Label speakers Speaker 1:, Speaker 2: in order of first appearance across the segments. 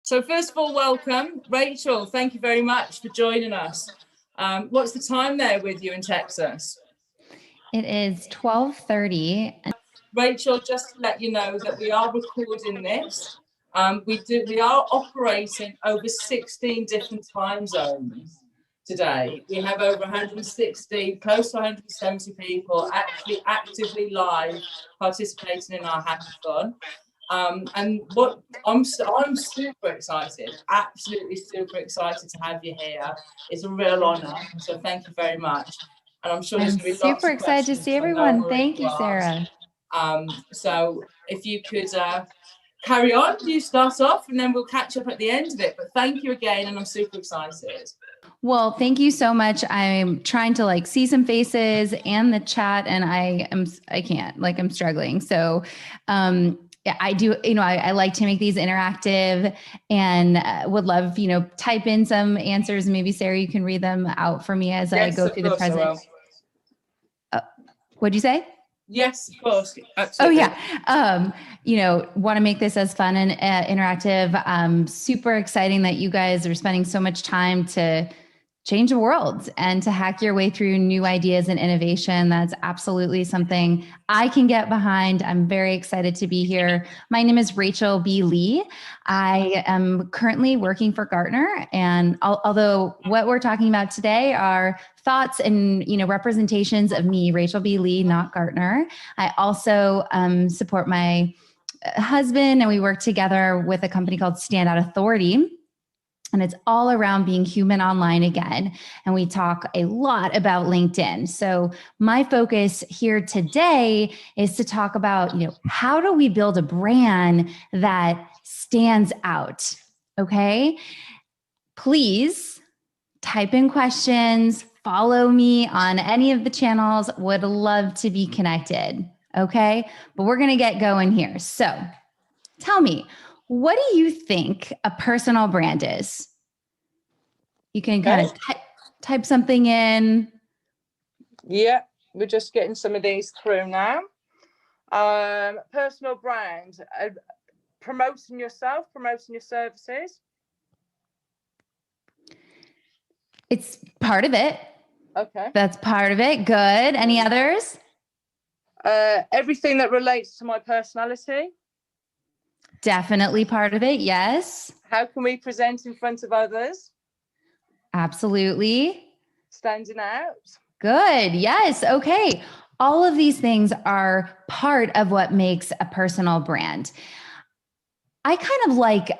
Speaker 1: So first of all, welcome. Rachel, thank you very much for joining us. What's the time there with you in Texas?
Speaker 2: It is 12:30.
Speaker 1: Rachel, just to let you know that we are recording this. We are operating over 16 different time zones today. We have over 160, close to 170 people actually actively live participating in our hackathon. And what I'm super excited, absolutely super excited to have you here. It's a real honor. So thank you very much. And I'm sure there's going to be lots
Speaker 2: super
Speaker 1: of
Speaker 2: excited to see everyone. Thank you, Sarah.
Speaker 1: So if you could carry on, you start off, and then we'll catch up at the end of it. But thank you again, and I'm super excited.
Speaker 2: Well, thank you so much. I'm trying to see some faces and the chat, and I can't, I'm struggling. So, I do, I like to make these interactive, and would love, type in some answers. Maybe Sarah, you can read them out for me as I go through the present. What'd you say?
Speaker 1: Yes, of course. Absolutely.
Speaker 2: Oh yeah. Want to make this as fun and interactive. Super exciting that you guys are spending so much time to change the world and to hack your way through new ideas and innovation. That's absolutely something I can get behind. I'm very excited to be here. My name is Rachel B. Lee. I am currently working for Gartner. And although what we're talking about today are thoughts and representations of me, Rachel B. Lee, not Gartner, I also support my husband, and we work together with a company called Standout Authority. And it's all around being human online again. And we talk a lot about LinkedIn. So my focus here today is to talk about, how do we build a brand that stands out? Okay. Please type in questions, follow me on any of the channels. Would love to be connected. Okay. But we're going to get going here. So tell me, what do you think a personal brand is? You can kind of type something in.
Speaker 3: Yeah, we're just getting some of these through now. Personal brand, promoting yourself, promoting your services.
Speaker 2: It's part of it.
Speaker 3: Okay.
Speaker 2: That's part of it. Good. Any others?
Speaker 3: Everything that relates to my personality.
Speaker 2: Definitely part of it. Yes.
Speaker 3: How can we present in front of others?
Speaker 2: Absolutely.
Speaker 3: Standing out.
Speaker 2: Good. Yes. Okay. All of these things are part of what makes a personal brand. I kind of like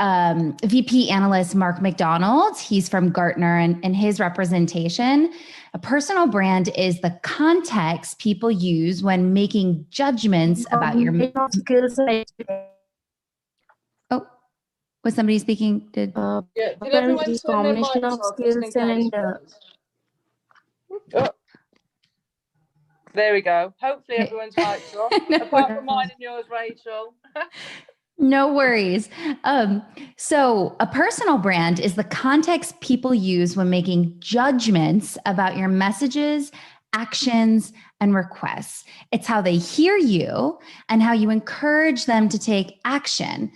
Speaker 2: VP analyst Mark McDonald. He's from Gartner, and his representation. A personal brand is the context people use when making judgments about your skills. Oh, was somebody speaking?
Speaker 3: Did everyone turn their mics off? Skills and there we go. Hopefully everyone's mics off. Apart from mine and yours, Rachel.
Speaker 2: No worries. So a personal brand is the context people use when making judgments about your messages, actions, and requests. It's how they hear you and how you encourage them to take action.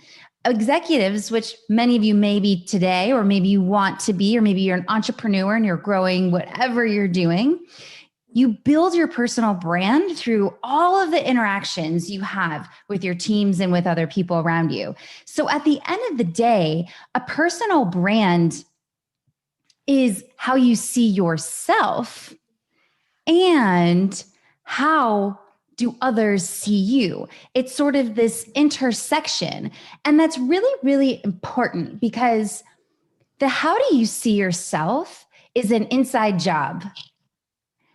Speaker 2: Executives, which many of you may be today, or maybe you want to be, or maybe you're an entrepreneur and you're growing whatever you're doing, you build your personal brand through all of the interactions you have with your teams and with other people around you. So at the end of the day, a personal brand is how you see yourself and how do others see you. It's sort of this intersection. And that's really, really important, because the how do you see yourself is an inside job.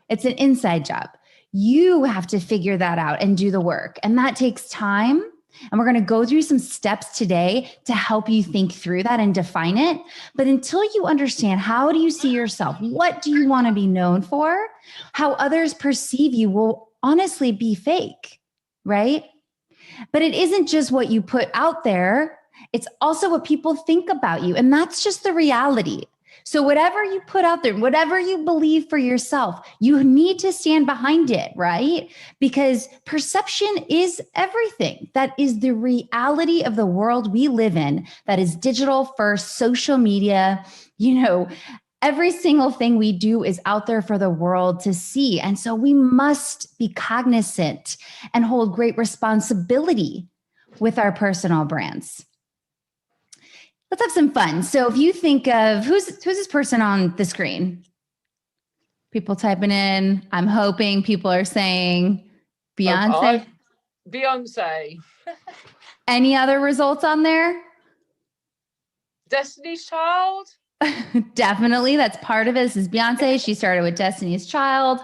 Speaker 2: It's an inside job. You have to figure that out and do the work. And that takes time. And we're going to go through some steps today to help you think through that and define it. But until you understand how do you see yourself, what do you want to be known for, how others perceive you will honestly be fake, right? But it isn't just what you put out there. It's also what people think about you. And that's just the reality. So whatever you put out there, whatever you believe for yourself, you need to stand behind it, right? Because perception is everything. That is the reality of the world we live in. That is digital first, social media, every single thing we do is out there for the world to see. And so we must be cognizant and hold great responsibility with our personal brands. Let's have some fun. So if you think of who's this person on the screen? People typing in. I'm hoping people are saying Beyonce.
Speaker 3: Beyonce.
Speaker 2: Any other results on there?
Speaker 3: Destiny's Child.
Speaker 2: Definitely. That's part of it. This is Beyonce. She started with Destiny's Child.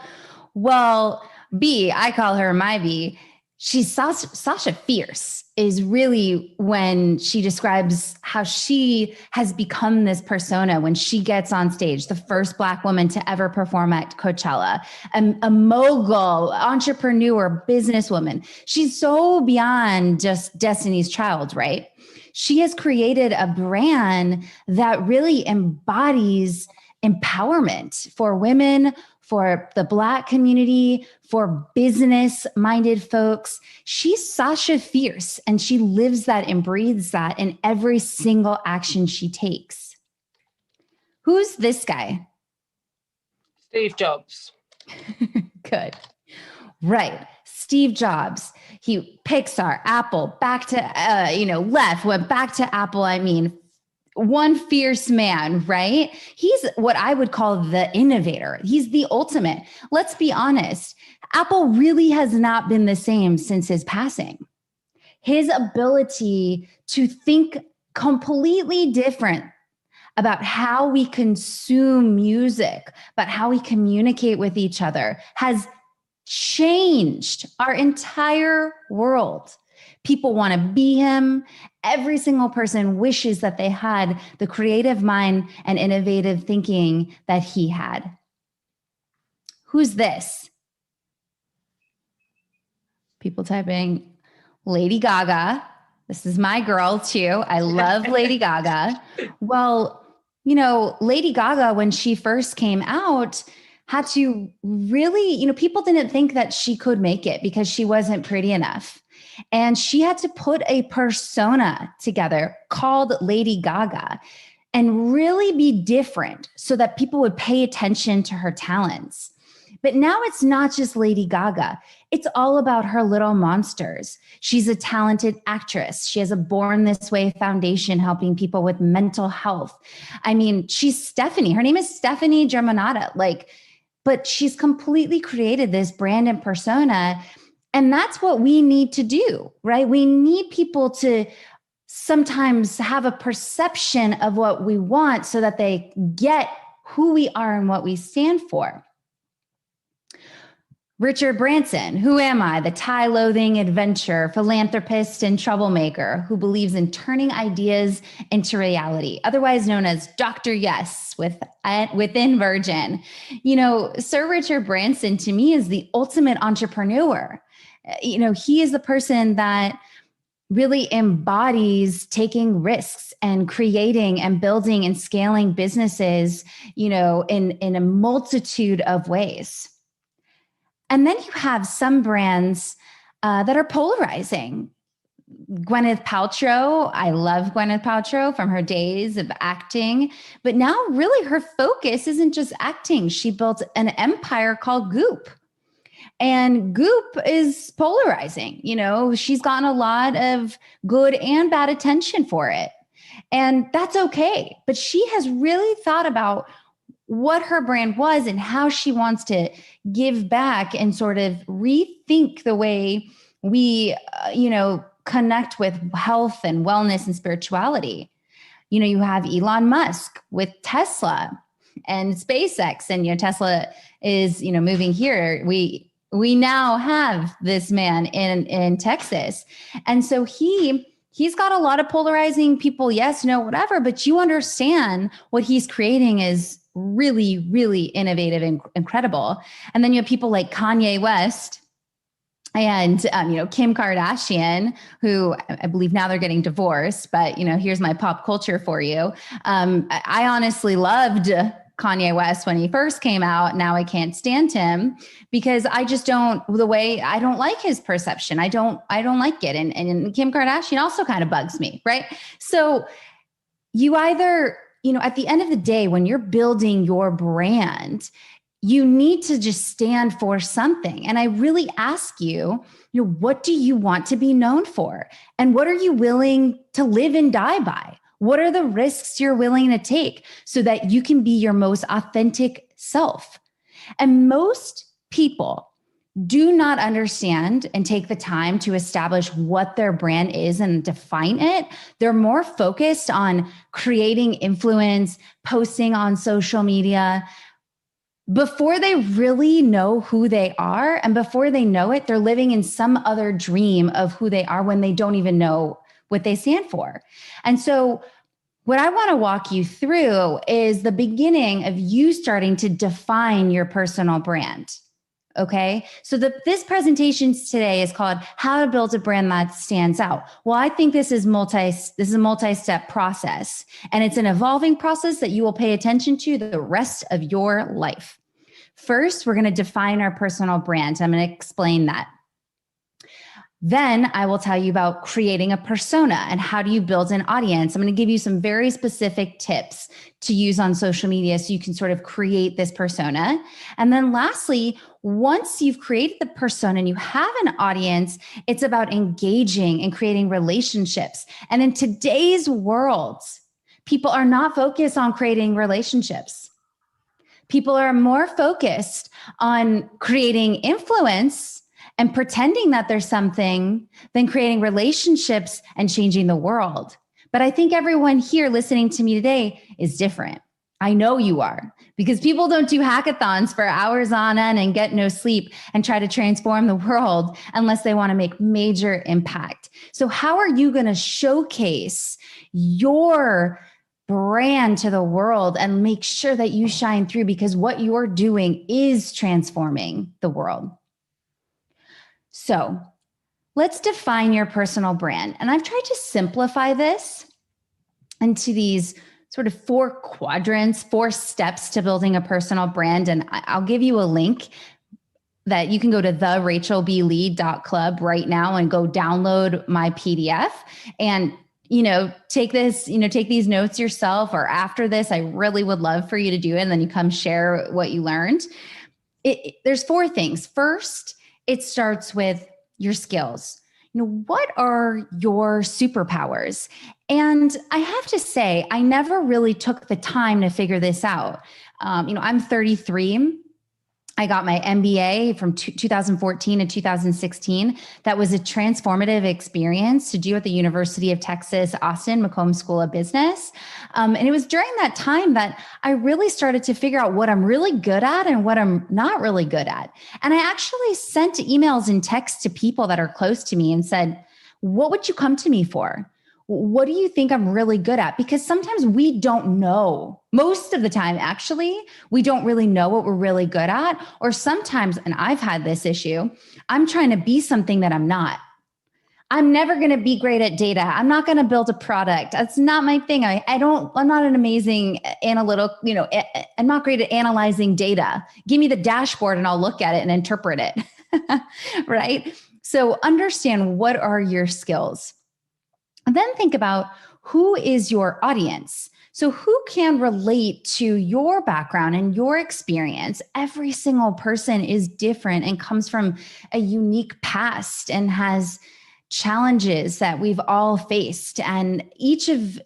Speaker 2: Well, B, I call her my B. She's Sasha Fierce is really when she describes how she has become this persona when she gets on stage, the first Black woman to ever perform at Coachella, a mogul, entrepreneur, businesswoman. She's so beyond just Destiny's Child, right? She has created a brand that really embodies empowerment for women, for the Black community, for business-minded folks. She's Sasha Fierce, and she lives that and breathes that in every single action she takes. Who's this guy?
Speaker 3: Steve Jobs.
Speaker 2: Good. Right. Steve Jobs. He Pixar, Apple, back to, left, went back to Apple. I mean, one fierce man, right? He's what I would call the innovator. He's the ultimate. Let's be honest. Apple really has not been the same since his passing. His ability to think completely different about how we consume music, about how we communicate with each other has changed our entire world. People want to be him. Every single person wishes that they had the creative mind and innovative thinking that he had. Who's this? People typing Lady Gaga. This is my girl too. I love Lady Gaga. Well, Lady Gaga, when she first came out, had to really, people didn't think that she could make it because she wasn't pretty enough. And she had to put a persona together called Lady Gaga and really be different so that people would pay attention to her talents. But now it's not just Lady Gaga. It's all about her little monsters. She's a talented actress. She has a Born This Way foundation helping people with mental health. I mean, she's Stephanie. Her name is Stephanie Germanotta. But she's completely created this brand and persona. And that's what we need to do, right? We need people to sometimes have a perception of what we want so that they get who we are and what we stand for. Richard Branson, who am I? The tie-loathing adventurer, philanthropist, and troublemaker who believes in turning ideas into reality, otherwise known as Dr. Yes within Virgin. Sir Richard Branson to me is the ultimate entrepreneur. He is the person that really embodies taking risks and creating and building and scaling businesses, in a multitude of ways. And then you have some brands that are polarizing. Gwyneth Paltrow, I love Gwyneth Paltrow from her days of acting, but now really her focus isn't just acting. She built an empire called Goop. And Goop is polarizing. She's gotten a lot of good and bad attention for it. And that's okay. But she has really thought about what her brand was and how she wants to give back and sort of rethink the way we, connect with health and wellness and spirituality. You have Elon Musk with Tesla and SpaceX, and, Tesla is, moving here. We now have this man in Texas. And so he's got a lot of polarizing people. Yes, no, whatever, but you understand what he's creating is really, really innovative and incredible. And then you have people like Kanye West, And, Kim Kardashian, who I believe now they're getting divorced, but, here's my pop culture for you. I honestly loved Kanye West when he first came out. Now I can't stand him because I don't like his perception. I don't like it. And Kim Kardashian also kind of bugs me, right? So you either, at the end of the day, when you're building your brand, you need to just stand for something. And I really ask you, what do you want to be known for? And what are you willing to live and die by? What are the risks you're willing to take so that you can be your most authentic self? And most people do not understand and take the time to establish what their brand is and define it. They're more focused on creating influence, posting on social media, before they really know who they are. And before they know it, they're living in some other dream of who they are when they don't even know what they stand for. And so what I want to walk you through is the beginning of you starting to define your personal brand. Okay. So this presentation today is called How to Build a Brand That Stands Out. Well, I think this is a multi-step process, and it's an evolving process that you will pay attention to the rest of your life. First, we're going to define our personal brand. I'm going to explain that. Then I will tell you about creating a persona and how do you build an audience. I'm going to give you some very specific tips to use on social media so you can sort of create this persona. And then lastly, once you've created the persona and you have an audience, it's about engaging and creating relationships. And in today's world, people are not focused on creating relationships. People are more focused on creating influence and pretending that there's something than creating relationships and changing the world. But I think everyone here listening to me today is different. I know you are, because people don't do hackathons for hours on end and get no sleep and try to transform the world unless they want to make major impact. So how are you going to showcase your brand to the world and make sure that you shine through? Because what you're doing is transforming the world. So let's define your personal brand. And I've tried to simplify this into these sort of 4 quadrants, 4 steps to building a personal brand. And I'll give you a link that you can go to therachelblead.club right now and go download my PDF and take these notes yourself, or after this, I really would love for you to do it. And then you come share what you learned. There's 4 things. First, it starts with your skills. What are your superpowers? And I have to say, I never really took the time to figure this out. I'm 33. I got my MBA from 2014 to 2016. That was a transformative experience to do at the University of Texas, Austin, McCombs School of Business. And it was during that time that I really started to figure out what I'm really good at and what I'm not really good at. And I actually sent emails and texts to people that are close to me and said, what would you come to me for? What do you think I'm really good at? Because sometimes we don't know. Most of the time, actually, we don't really know what we're really good at. Or sometimes, and I've had this issue, I'm trying to be something that I'm not. I'm never going to be great at data. I'm not going to build a product. That's not my thing. I'm not an amazing analytical, I'm not great at analyzing data. Give me the dashboard and I'll look at it and interpret it. Right? So understand, what are your skills? And then think about, who is your audience? So who can relate to your background and your experience? Every single person is different and comes from a unique past and has challenges that we've all faced. And each of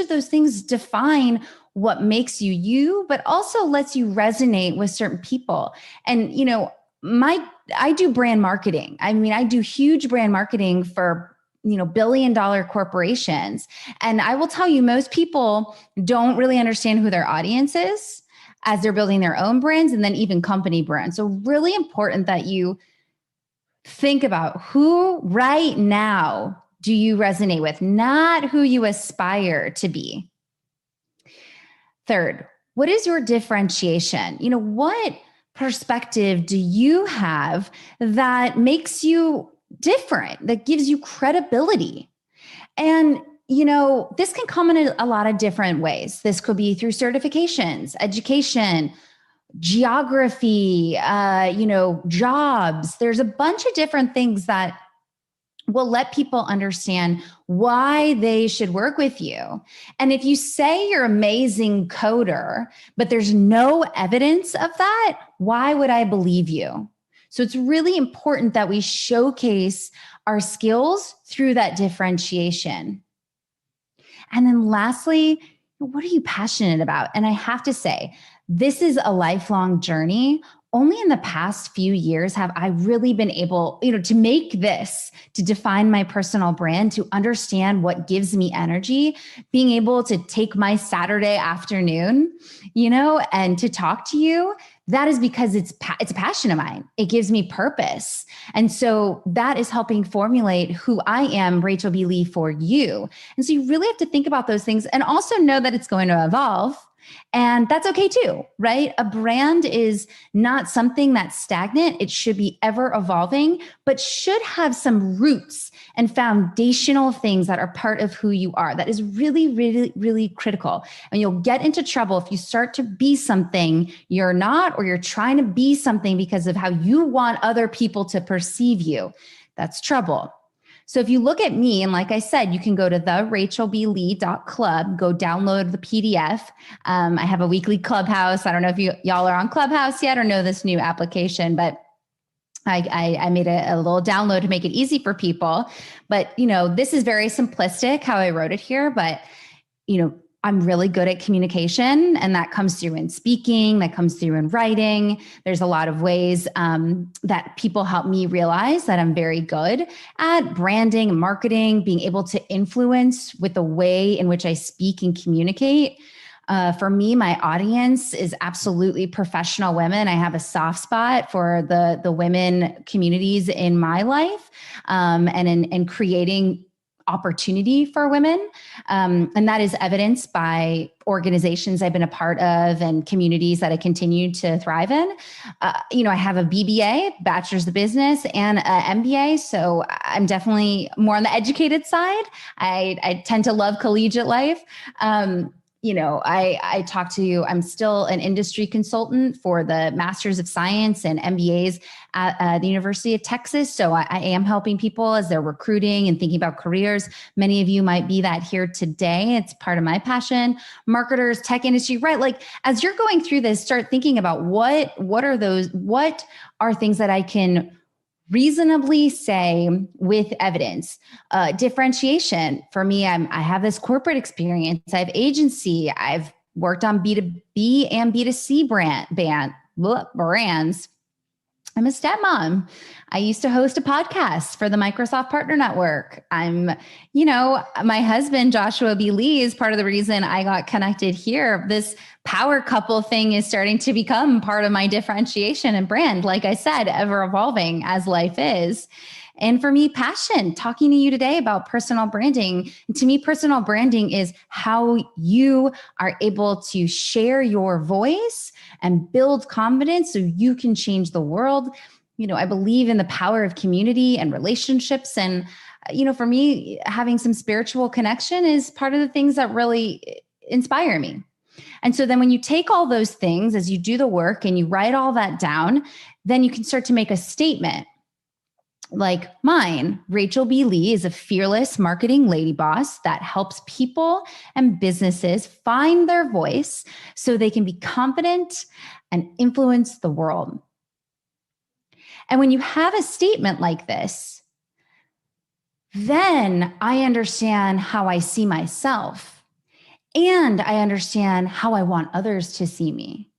Speaker 2: those things define what makes you you, but also lets you resonate with certain people. And, I do brand marketing. I do huge brand marketing for billion-dollar corporations. And I will tell you, most people don't really understand who their audience is as they're building their own brands and then even company brands. So really important that you think about, who right now do you resonate with, not who you aspire to be. Third, what is your differentiation? What perspective do you have that makes you different, that gives you credibility? And, this can come in a lot of different ways. This could be through certifications, education, geography, jobs. There's a bunch of different things that will let people understand why they should work with you. And if you say you're an amazing coder, but there's no evidence of that, why would I believe you? So it's really important that we showcase our skills through that differentiation. And then lastly, what are you passionate about? And I have to say, this is a lifelong journey. Only in the past few years have I really been able, to make this, to define my personal brand, to understand what gives me energy, being able to take my Saturday afternoon, and to talk to you. That is because it's a passion of mine. It gives me purpose. And so that is helping formulate who I am, Rachel B. Lee, for you. And so you really have to think about those things and also know that it's going to evolve. And that's okay too, right? A brand is not something that's stagnant. It should be ever evolving, but should have some roots and foundational things that are part of who you are. That is really, really, really critical. And you'll get into trouble if you start to be something you're not, or you're trying to be something because of how you want other people to perceive you. That's trouble. So if you look at me, and like I said, you can go to therachelblee.club, go download the PDF. I have a weekly Clubhouse. I don't know if y'all are on Clubhouse yet or know this new application, but I made a little download to make it easy for people. But, this is very simplistic how I wrote it here, but, I'm really good at communication, and that comes through in speaking, that comes through in writing. There's a lot of ways that people help me realize that I'm very good at branding and marketing, being able to influence with the way in which I speak and communicate. For me, my audience is absolutely professional women. I have a soft spot for the women communities in my life, and in creating opportunity for women. And that is evidenced by organizations I've been a part of and communities that I continue to thrive in. I have a BBA, Bachelor's of Business, and an MBA. So I'm definitely more on the educated side. I tend to love collegiate life. I talk to you. I'm still an industry consultant for the Masters of Science and MBAs at the University of Texas. So I am helping people as they're recruiting and thinking about careers. Many of you might be that here today. It's part of my passion. Marketers, tech industry, right? Like as you're going through this, start thinking about what are things that I can reasonably say with evidence. Differentiation for me, I have this corporate experience. I have agency. I've worked on B2B and B2C brands. I'm a stepmom. I used to host a podcast for the Microsoft Partner Network. My husband, Joshua B. Lee, is part of the reason I got connected here. This power couple thing is starting to become part of my differentiation and brand. Like I said, ever evolving as life is. And for me, passion, talking to you today about personal branding. And to me, personal branding is how you are able to share your voice and build confidence so you can change the world. I believe in the power of community and relationships. And, for me, having some spiritual connection is part of the things that really inspire me. And so then when you take all those things, as you do the work and you write all that down, then you can start to make a statement. Like mine, Rachel B. Lee is a fearless marketing lady boss that helps people and businesses find their voice so they can be confident and influence the world. And when you have a statement like this, then I understand how I see myself, and I understand how I want others to see me.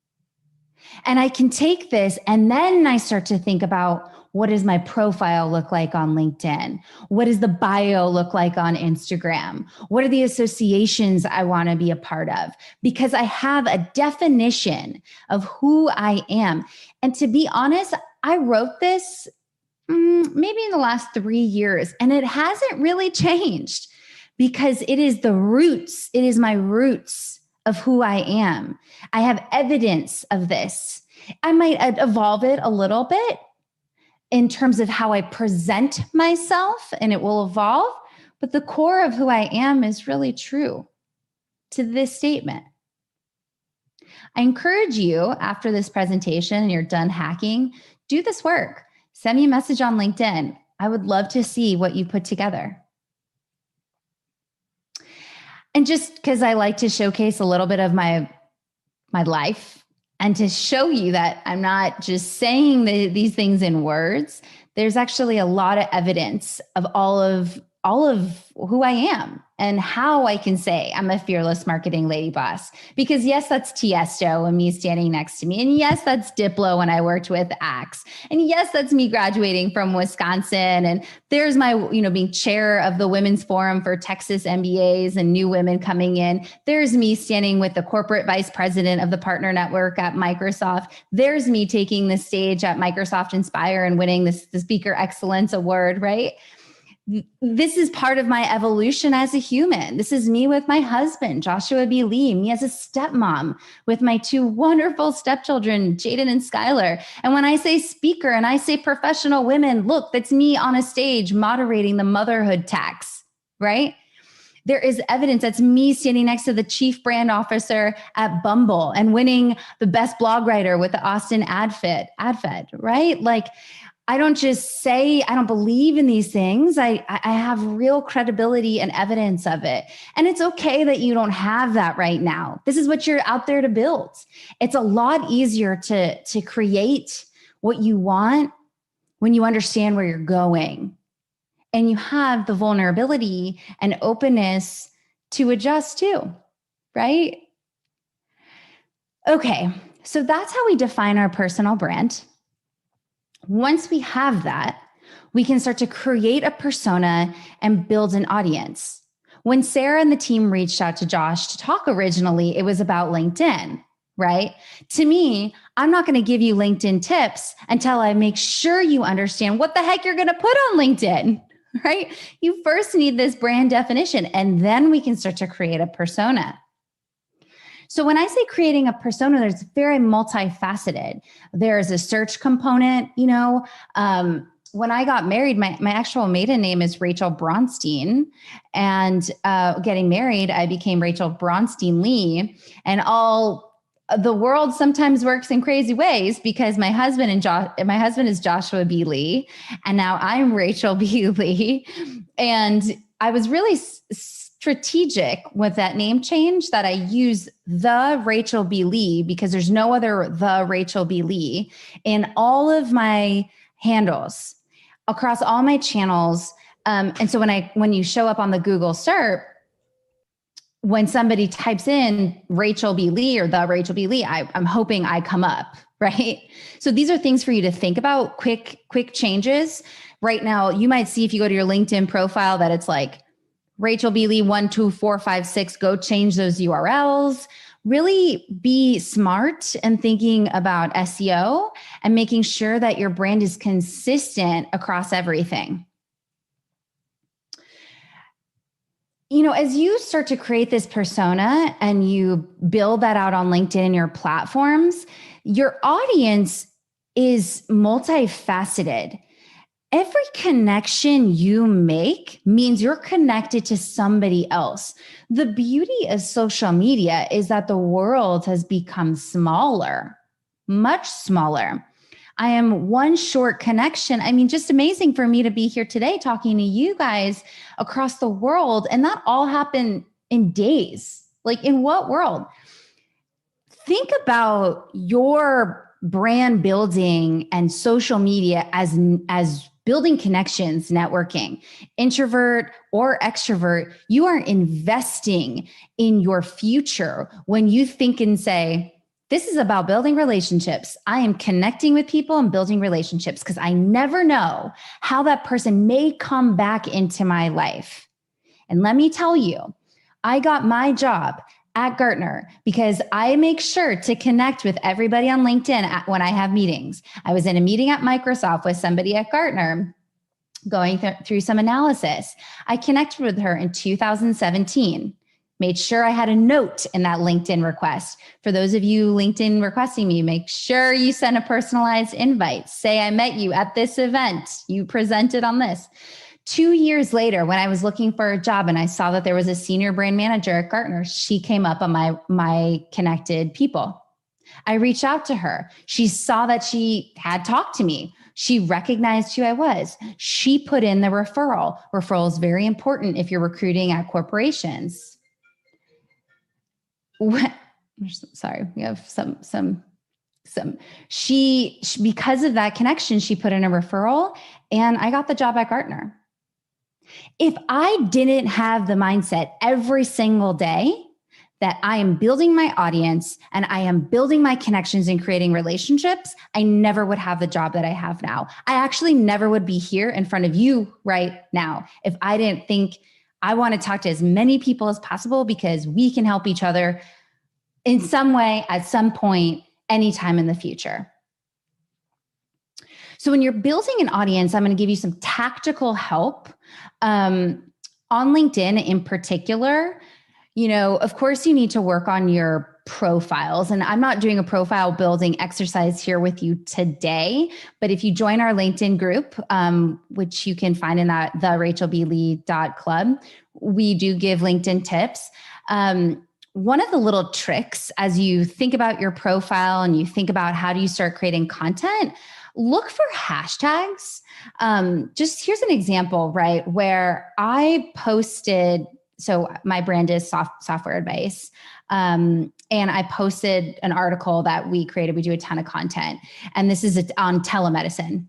Speaker 2: And I can take this, and then I start to think about, what does my profile look like on LinkedIn? What does the bio look like on Instagram? What are the associations I want to be a part of? Because I have a definition of who I am. And to be honest, I wrote this maybe in the last 3 years, and it hasn't really changed because it is the roots. It is my roots of who I am. I have evidence of this. I might evolve it a little bit in terms of how I present myself, and it will evolve. But the core of who I am is really true to this statement. I encourage you, after this presentation and you're done hacking, do this work. Send me a message on LinkedIn. I would love to see what you put together. And just because I like to showcase a little bit of my life and to show you that I'm not just saying these things in words, there's actually a lot of evidence of all of who I am and how I can say I'm a fearless marketing lady boss. Because yes, that's Tiesto and me standing next to me. And yes, that's Diplo when I worked with Axe. And yes, that's me graduating from Wisconsin. And there's my, being chair of the Women's Forum for Texas MBAs and new women coming in. There's me standing with the corporate vice president of the partner network at Microsoft. There's me taking the stage at Microsoft Inspire and winning the Speaker Excellence Award, right? This is part of my evolution as a human. This is me with my husband, Joshua B. Lee, me as a stepmom with my two wonderful stepchildren, Jaden and Skylar. And when I say speaker and I say professional women, look, that's me on a stage moderating the motherhood tax, right? There is evidence that's me standing next to the chief brand officer at Bumble and winning the best blog writer with the Austin AdFed, right? Like, I don't just say I don't believe in these things. I have real credibility and evidence of it. And it's okay that you don't have that right now. This is what you're out there to build. It's a lot easier to create what you want when you understand where you're going and you have the vulnerability and openness to adjust too, right? Okay, so that's how we define our personal brand. Once we have that, we can start to create a persona and build an audience. When Sarah and the team reached out to Josh to talk originally, it was about LinkedIn, right? To me, I'm not going to give you LinkedIn tips until I make sure you understand what the heck you're going to put on LinkedIn, right? You first need this brand definition, and then we can start to create a persona. So when I say creating a persona, there's very multifaceted. There's a search component, when I got married, my actual maiden name is Rachel Bronstein, and getting married, I became Rachel Bronstein Lee, and all the world sometimes works in crazy ways because my husband is Joshua B. Lee, and now I'm Rachel B. Lee, and I was really strategic with that name change that I use the Rachel B. Lee because there's no other the Rachel B. Lee in all of my handles across all my channels. And so when you show up on the Google SERP, when somebody types in Rachel B. Lee or the Rachel B. Lee, I'm hoping I come up, right? So these are things for you to think about, quick changes. Right now, you might see if you go to your LinkedIn profile that it's like Rachel B. Lee 12456, go change those URLs. Really be smart and thinking about SEO and making sure that your brand is consistent across everything. As you start to create this persona and you build that out on LinkedIn and your platforms, your audience is multifaceted. Every connection you make means you're connected to somebody else. The beauty of social media is that the world has become smaller, much smaller. I am one short connection. I mean, just amazing for me to be here today talking to you guys across the world. And that all happened in days. Like, in what world? Think about your brand building and social media as building connections, networking. Introvert or extrovert, you are investing in your future when you think and say, this is about building relationships. I am connecting with people and building relationships because I never know how that person may come back into my life. And let me tell you, I got my job at Gartner because I make sure to connect with everybody on LinkedIn when I have meetings. I was in a meeting at Microsoft with somebody at Gartner going through some analysis. I connected with her in 2017. Made sure I had a note in that LinkedIn request. For those of you LinkedIn requesting me, make sure you send a personalized invite. Say, I met you at this event. You presented on this. 2 years later, when I was looking for a job and I saw that there was a senior brand manager at Gartner, she came up on my connected people. I reached out to her. She saw that she had talked to me. She recognized who I was. She put in the referral. Referral is very important if you're recruiting at corporations. Sorry, we have some, she, because of that connection, she put in a referral and I got the job at Gartner. If I didn't have the mindset every single day that I am building my audience and I am building my connections and creating relationships, I never would have the job that I have now. I actually never would be here in front of you right now if I didn't think I want to talk to as many people as possible because we can help each other in some way, at some point, anytime in the future. So when you're building an audience, I'm going to give you some tactical help on LinkedIn in particular. You know, of course, you need to work on your profiles. And I'm not doing a profile building exercise here with you today, but if you join our LinkedIn group, which you can find in that the RecruitaTH.0n, we do give LinkedIn tips. One of the little tricks as you think about your profile and you think about how do you start creating content, look for hashtags. Just here's an example, right? Where I posted, so my brand is software advice. And I posted an article that we created. We do a ton of content. And this is on telemedicine.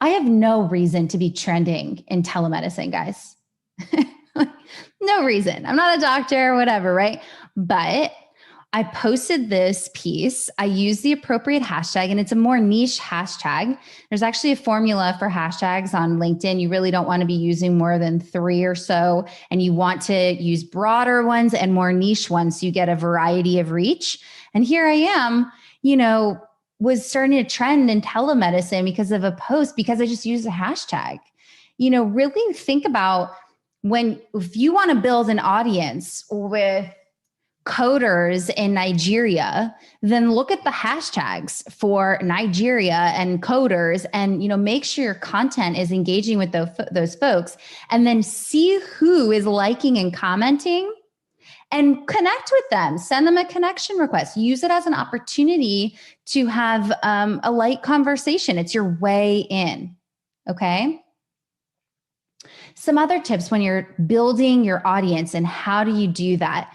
Speaker 2: I have no reason to be trending in telemedicine, guys. No reason. I'm not a doctor or whatever, right? But I posted this piece. I used the appropriate hashtag, and it's a more niche hashtag. There's actually a formula for hashtags on LinkedIn. You really don't want to be using more than 3 or so, and you want to use broader ones and more niche ones so you get a variety of reach. And here I am, was starting to trend in telemedicine because of a post, because I just used a hashtag. Really think about if you want to build an audience with coders in Nigeria, then look at the hashtags for Nigeria and coders and, make sure your content is engaging with those folks, and then see who is liking and commenting and connect with them. Send them a connection request. Use it as an opportunity to have a light conversation. It's your way in. Okay. Some other tips when you're building your audience and how do you do that?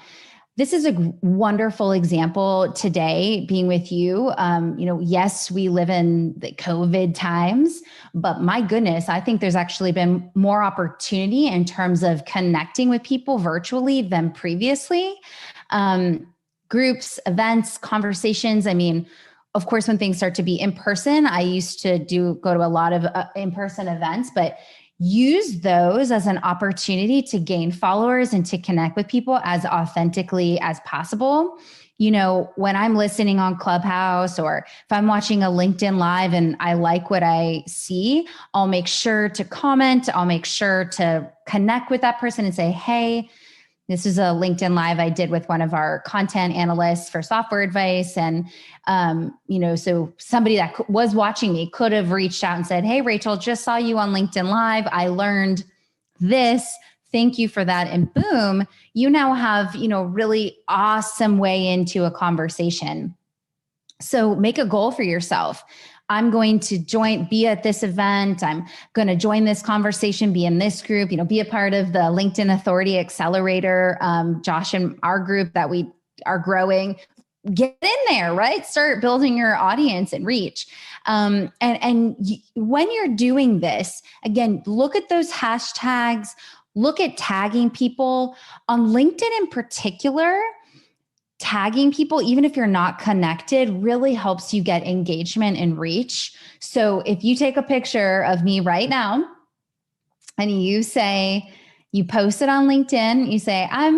Speaker 2: This is a wonderful example today being with you. Yes, we live in the COVID times, but my goodness, I think there's actually been more opportunity in terms of connecting with people virtually than previously. Groups, events, conversations. I mean, of course, when things start to be in person, I used to go to a lot of in-person events, but use those as an opportunity to gain followers and to connect with people as authentically as possible. When I'm listening on Clubhouse or if I'm watching a LinkedIn Live and I like what I see, I'll make sure to comment. I'll make sure to connect with that person and say, hey, this is a LinkedIn Live I did with one of our content analysts for software advice. And, so somebody that was watching me could have reached out and said, hey, Rachel, just saw you on LinkedIn Live. I learned this. Thank you for that. And boom, you now have, really awesome way into a conversation. So make a goal for yourself. I'm going to be at this event. I'm going to join this conversation, be in this group, be a part of the LinkedIn Authority Accelerator, Josh and our group that we are growing. Get in there, right? Start building your audience and reach. And when you're doing this, again, look at those hashtags, look at tagging people on LinkedIn in particular. Tagging people, even if you're not connected, really helps you get engagement and reach. So if you take a picture of me right now and you post it on LinkedIn, you say, I'm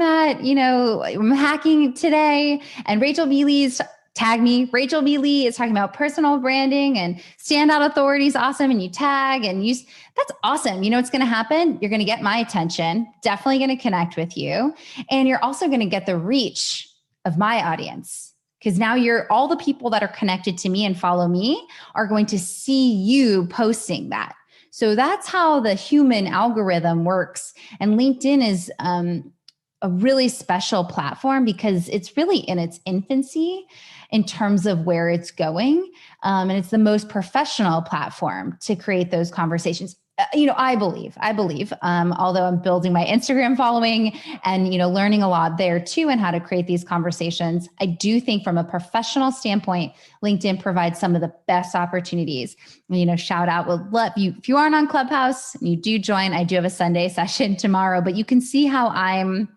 Speaker 2: hacking today and Rachel Beeley's tag me. Rachel B. Lee is talking about personal branding and standout authority is awesome. And you tag and use, that's awesome. You know what's going to happen? You're going to get my attention, definitely going to connect with you. And you're also going to get the reach of my audience. Because now all the people that are connected to me and follow me are going to see you posting that. So that's how the human algorithm works. And LinkedIn is a really special platform because it's really in its infancy in terms of where it's going. And it's the most professional platform to create those conversations. I believe, although I'm building my Instagram following and, learning a lot there too, and how to create these conversations. I do think from a professional standpoint, LinkedIn provides some of the best opportunities. Shout out, would love you. If you aren't on Clubhouse and you do join, I do have a Sunday session tomorrow, but you can see how I'm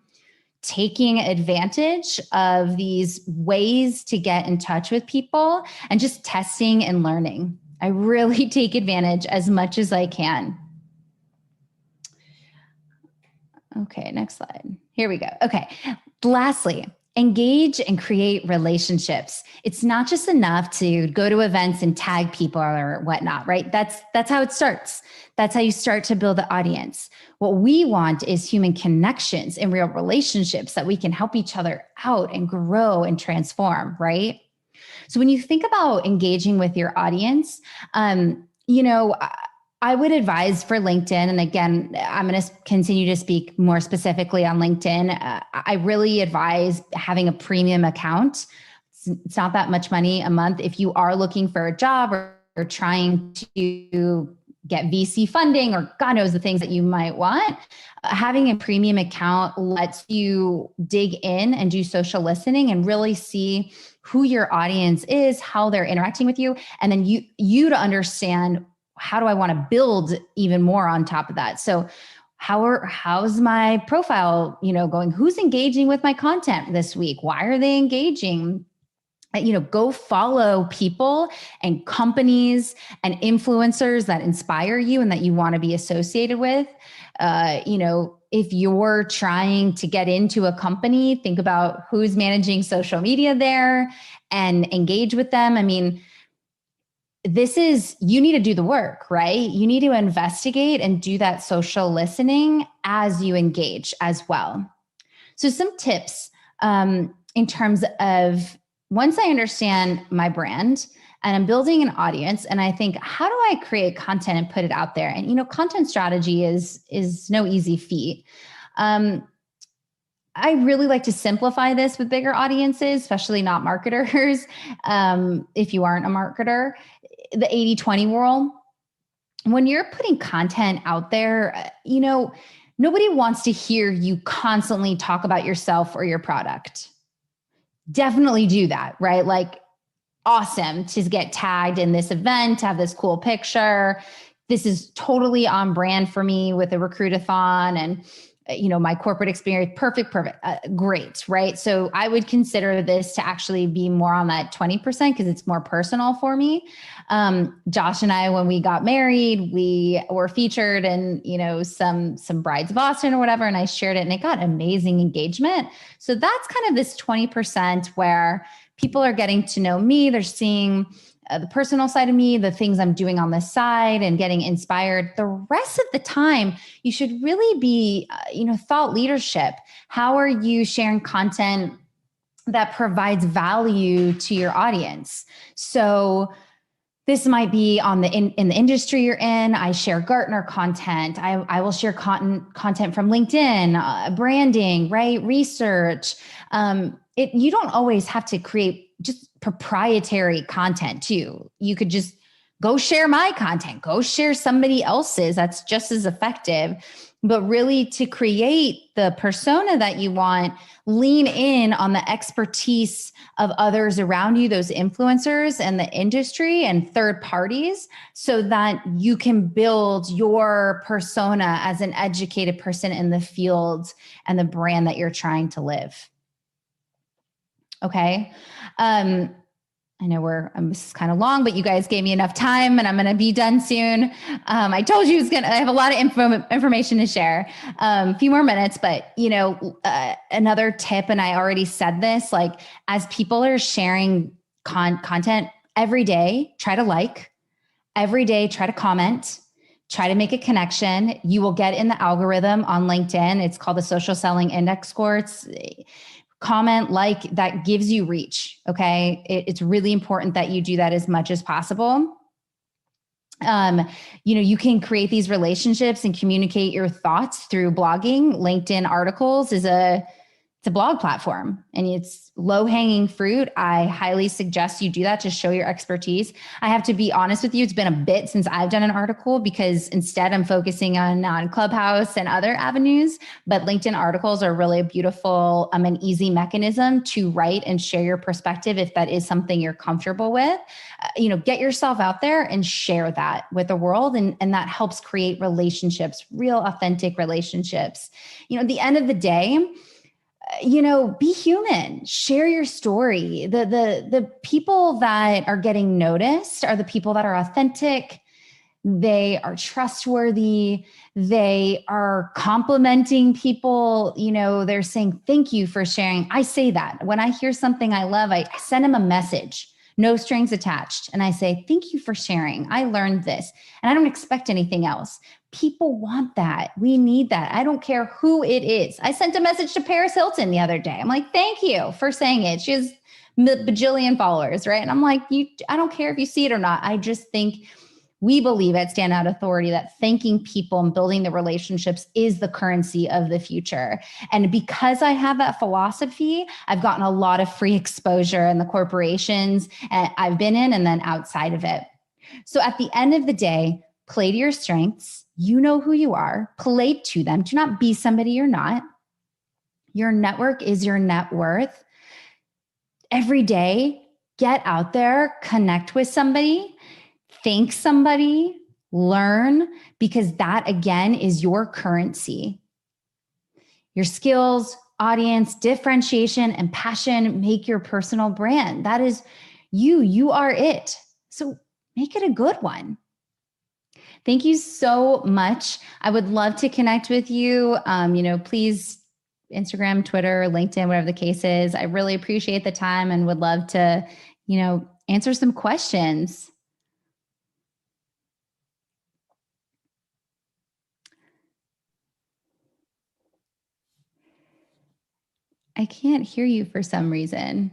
Speaker 2: taking advantage of these ways to get in touch with people and just testing and learning. I really take advantage as much as I can. Okay, next slide. Here we go. Okay, lastly, engage and create relationships. It's not just enough to go to events and tag people or whatnot, right? That's how it starts. That's how you start to build the audience. What we want is human connections and real relationships that we can help each other out and grow and transform, right? So when you think about engaging with your audience, I would advise for LinkedIn, and again, I'm going to continue to speak more specifically on LinkedIn. I really advise having a premium account. It's not that much money a month. If you are looking for a job or trying to get VC funding or God knows the things that you might want, having a premium account lets you dig in and do social listening and really see who your audience is, how they're interacting with you, and then you to understand, how do I want to build even more on top of that? So how's my profile, going? Who's engaging with my content this week? Why are they engaging? Go follow people and companies and influencers that inspire you and that you want to be associated with. If you're trying to get into a company, think about who's managing social media there and engage with them. I mean, you need to do the work, right? You need to investigate and do that social listening as you engage as well. So some tips in terms of, once I understand my brand and I'm building an audience and I think, how do I create content and put it out there? And, content strategy is no easy feat. I really like to simplify this with bigger audiences, especially not marketers. If you aren't a marketer, the 80-20 rule, when you're putting content out there, nobody wants to hear you constantly talk about yourself or your product. Definitely do that, right? Like, awesome to get tagged in this event, to have this cool picture. This is totally on brand for me with the RecruitaTH.0n and, my corporate experience. Perfect. Great. Right. So I would consider this to actually be more on that 20% because it's more personal for me. Josh and I, when we got married, we were featured in, some Brides of Boston or whatever. And I shared it and it got amazing engagement. So that's kind of this 20% where people are getting to know me. They're seeing the personal side of me, the things I'm doing on the side and getting inspired. The rest of the time, you should really be, thought leadership. How are you sharing content that provides value to your audience? So this might be in the industry you're in. I share Gartner content. I will share content from LinkedIn, branding, right? Research. You don't always have to create just proprietary content too. You could just go share my content, go share somebody else's. That's just as effective. But really, to create the persona that you want, lean in on the expertise of others around you, those influencers and the industry and third parties, so that you can build your persona as an educated person in the field and the brand that you're trying to live. Okay. I know this is kind of long, but you guys gave me enough time and I'm going to be done soon. I told you I have a lot of information to share, a few more minutes, but another tip, and I already said this, like as people are sharing content every day. Try to like every day. Try to comment. Try to make a connection. You will get in the algorithm on LinkedIn. It's called the Social Selling Index Score. It's comment, like, that gives you reach. Okay. It's really important that you do that as much as possible. You can create these relationships and communicate your thoughts through blogging. LinkedIn articles it's a blog platform and it's low hanging fruit. I highly suggest you do that to show your expertise. I have to be honest with you. It's been a bit since I've done an article because instead I'm focusing on Clubhouse and other avenues, but LinkedIn articles are really a beautiful, an easy mechanism to write and share your perspective. If that is something you're comfortable with, get yourself out there and share that with the world. And that helps create relationships, real authentic relationships. At the end of the day, be human, share your story. The people that are getting noticed are the people that are authentic. They are trustworthy. They are complimenting people. They're saying, thank you for sharing. I say that when I hear something I love, I send them a message, no strings attached. And I say, thank you for sharing. I learned this and I don't expect anything else. People want that. We need that. I don't care who it is. I sent a message to Paris Hilton the other day. I'm like, thank you for saying it. She has a bajillion followers, right? And I'm like, I don't care if you see it or not. I just think we believe at Standout Authority that thanking people and building the relationships is the currency of the future. And because I have that philosophy, I've gotten a lot of free exposure in the corporations I've been in and then outside of it. So at the end of the day, play to your strengths. You know who you are. Play to them. Do not be somebody you're not. Your network is your net worth. Every day, get out there, connect with somebody, thank somebody, learn, because that, again, is your currency. Your skills, audience, differentiation, and passion make your personal brand. That is you. You are it. So make it a good one. Thank you so much. I would love to connect with you. Please Instagram, Twitter, LinkedIn, whatever the case is. I really appreciate the time and would love to, answer some questions. I can't hear you for some reason.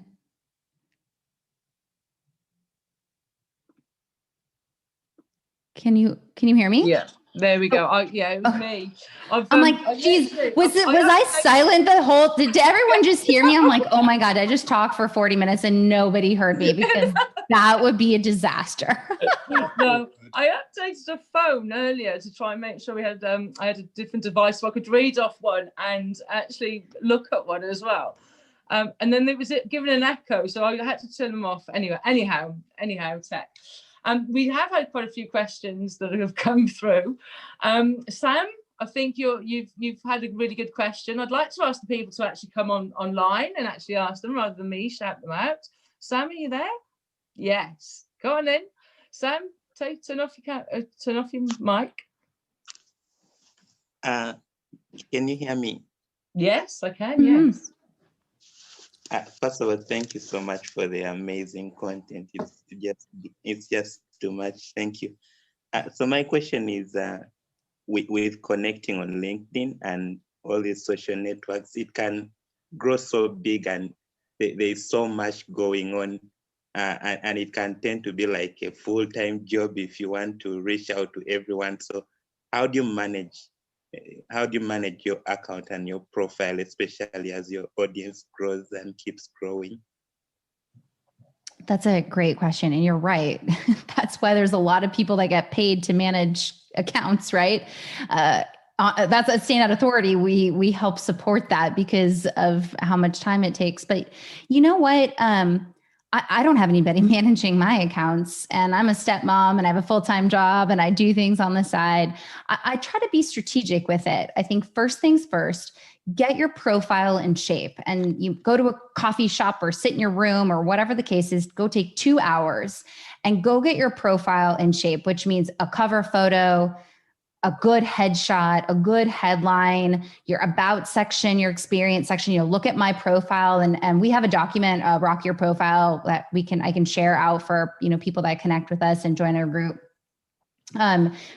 Speaker 2: Can you hear me?
Speaker 1: Yeah, there we go. It was me.
Speaker 2: I'm like, geez, was I silent the whole? Did everyone just hear me? I'm like, oh my God, I just talked for 40 minutes and nobody heard me, because that would be a disaster.
Speaker 1: No, I updated a phone earlier to try and make sure we had. I had a different device so I could read off one and actually look at one as well. And then it was given an echo, so I had to turn them off. Anyhow, tech. We have had quite a few questions that have come through. Sam, I think you've had a really good question. I'd like to ask the people to actually come online and actually ask them rather than me shout them out. Sam, are you there? Yes. Go on then. Sam, turn off your mic.
Speaker 4: Can you hear me?
Speaker 1: Yes, I can.
Speaker 2: Mm-hmm.
Speaker 1: Yes.
Speaker 4: First of all, thank you so much for the amazing content. It's just too much. Thank you. So my question is, with connecting on LinkedIn and all these social networks, it can grow so big and there's so much going on, and it can tend to be like a full-time job if you want to reach out to everyone. So how do you manage your account and your profile, especially as your audience grows and keeps growing?
Speaker 2: That's a great question. And you're right. That's why there's a lot of people that get paid to manage accounts, right? That's at Standout Authority. We help support that because of how much time it takes. But you know what? I don't have anybody managing my accounts, and I'm a stepmom and I have a full-time job and I do things on the side. I try to be strategic with it. I think first things first, get your profile in shape, and you go to a coffee shop or sit in your room or whatever the case is, go take 2 hours and go get your profile in shape, which means a cover photo, a good headshot, a good headline, your about section, your experience section. Look at my profile, and we have a document, Rock Your Profile, that I can share out for, people that connect with us and join our group.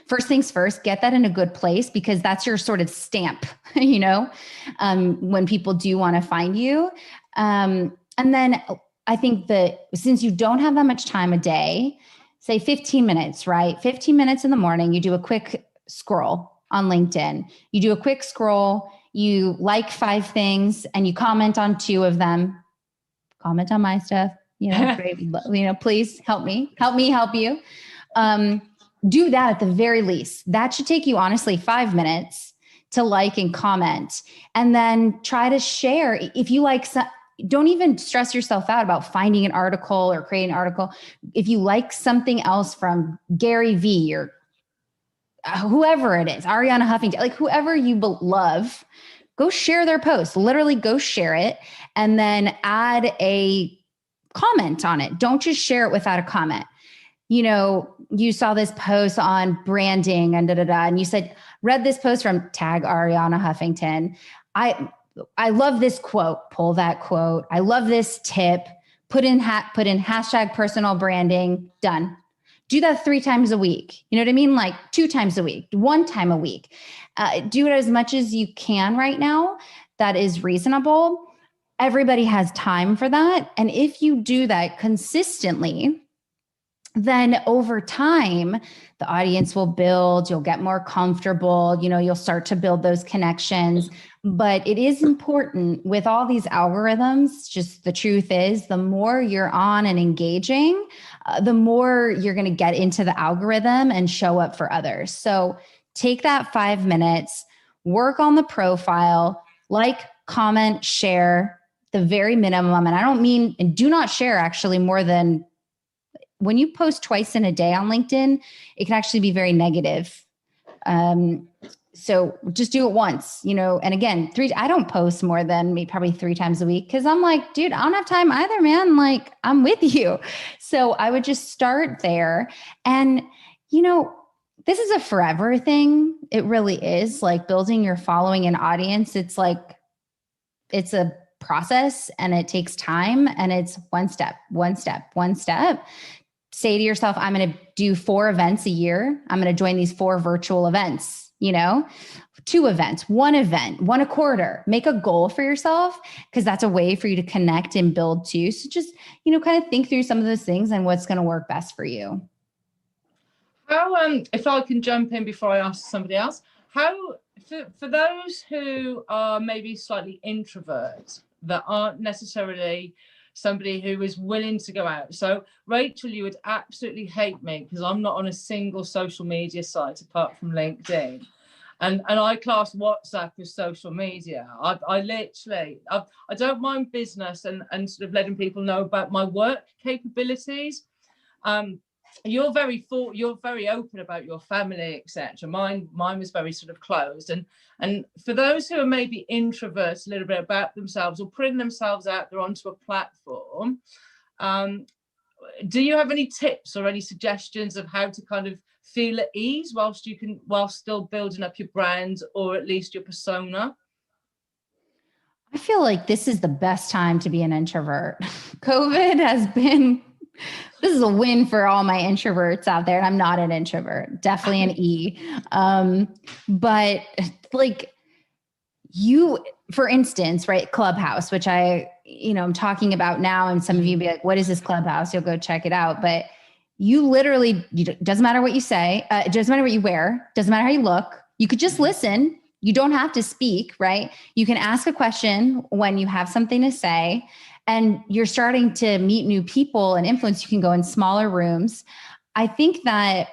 Speaker 2: First things first, get that in a good place, because that's your sort of stamp, when people do want to find you. And then I think that since you don't have that much time a day, say 15 minutes, right? 15 minutes in the morning, you do a quick scroll on LinkedIn. You do a quick scroll, you like 5 things, and you comment on 2 of them. Comment on my stuff, great, please help me help you. Do that at the very least. That should take you honestly 5 minutes to like and comment, and then try to share. If you like, don't even stress yourself out about finding an article or creating an article. If you like something else from Gary Vee or whoever it is, Ariana Huffington, like whoever you love, go share their post. Literally go share it, and then add a comment on it. Don't just share it without a comment. You saw this post on branding and and you said, read this post from tag Ariana Huffington. I love this quote, pull that quote. I love this tip, put in hashtag personal branding, done. Do that 3 times a week. You know what I mean? Like 2 times a week, 1 time a week. Do it as much as you can right now. That is reasonable. Everybody has time for that. And if you do that consistently, then over time, the audience will build, you'll get more comfortable, you'll start to build those connections. But it is important with all these algorithms, just the truth is, the more you're on and engaging, the more you're going to get into the algorithm and show up for others. So take that 5 minutes, work on the profile, like, comment, share, the very minimum. And do not share actually more than, when you post twice in a day on LinkedIn, it can actually be very negative. So just do it once, and again, I don't post more than probably 3 times a week, because I'm like, dude, I don't have time either, man. Like, I'm with you. So I would just start there. And, this is a forever thing. It really is, like building your following and audience. It's a process, and it takes time, and it's one step. Say to yourself, I'm going to do 4 events a year. I'm going to join these 4 virtual events, 2 events, 1 event, 1 a quarter. Make a goal for yourself, because that's a way for you to connect and build too. So just, kind of think through some of those things and what's going to work best for you.
Speaker 1: How, if I can jump in before I ask somebody else, how, for those who are maybe slightly introverts, that aren't necessarily somebody who is willing to go out. So Rachel, you would absolutely hate me because I'm not on a single social media site apart from LinkedIn. And I class WhatsApp as social media. I don't mind business and sort of letting people know about my work capabilities. You're very open about your family, etc. Mine was very sort of closed. And for those who are maybe introverts a little bit about themselves or putting themselves out there onto a platform, do you have any tips or any suggestions of how to kind of feel at ease whilst still building up your brand, or at least your persona?
Speaker 2: I feel like this is the best time to be an introvert. This is a win for all my introverts out there. And I'm not an introvert, definitely an E. But like for instance, right, Clubhouse, which I'm talking about now, and some of you be like, what is this Clubhouse? You'll go check it out. But you literally, doesn't matter what you say, it doesn't matter what you wear, doesn't matter how you look. You could just listen. You don't have to speak, right? You can ask a question when you have something to say, and you're starting to meet new people and influence. You can go in smaller rooms. I think that,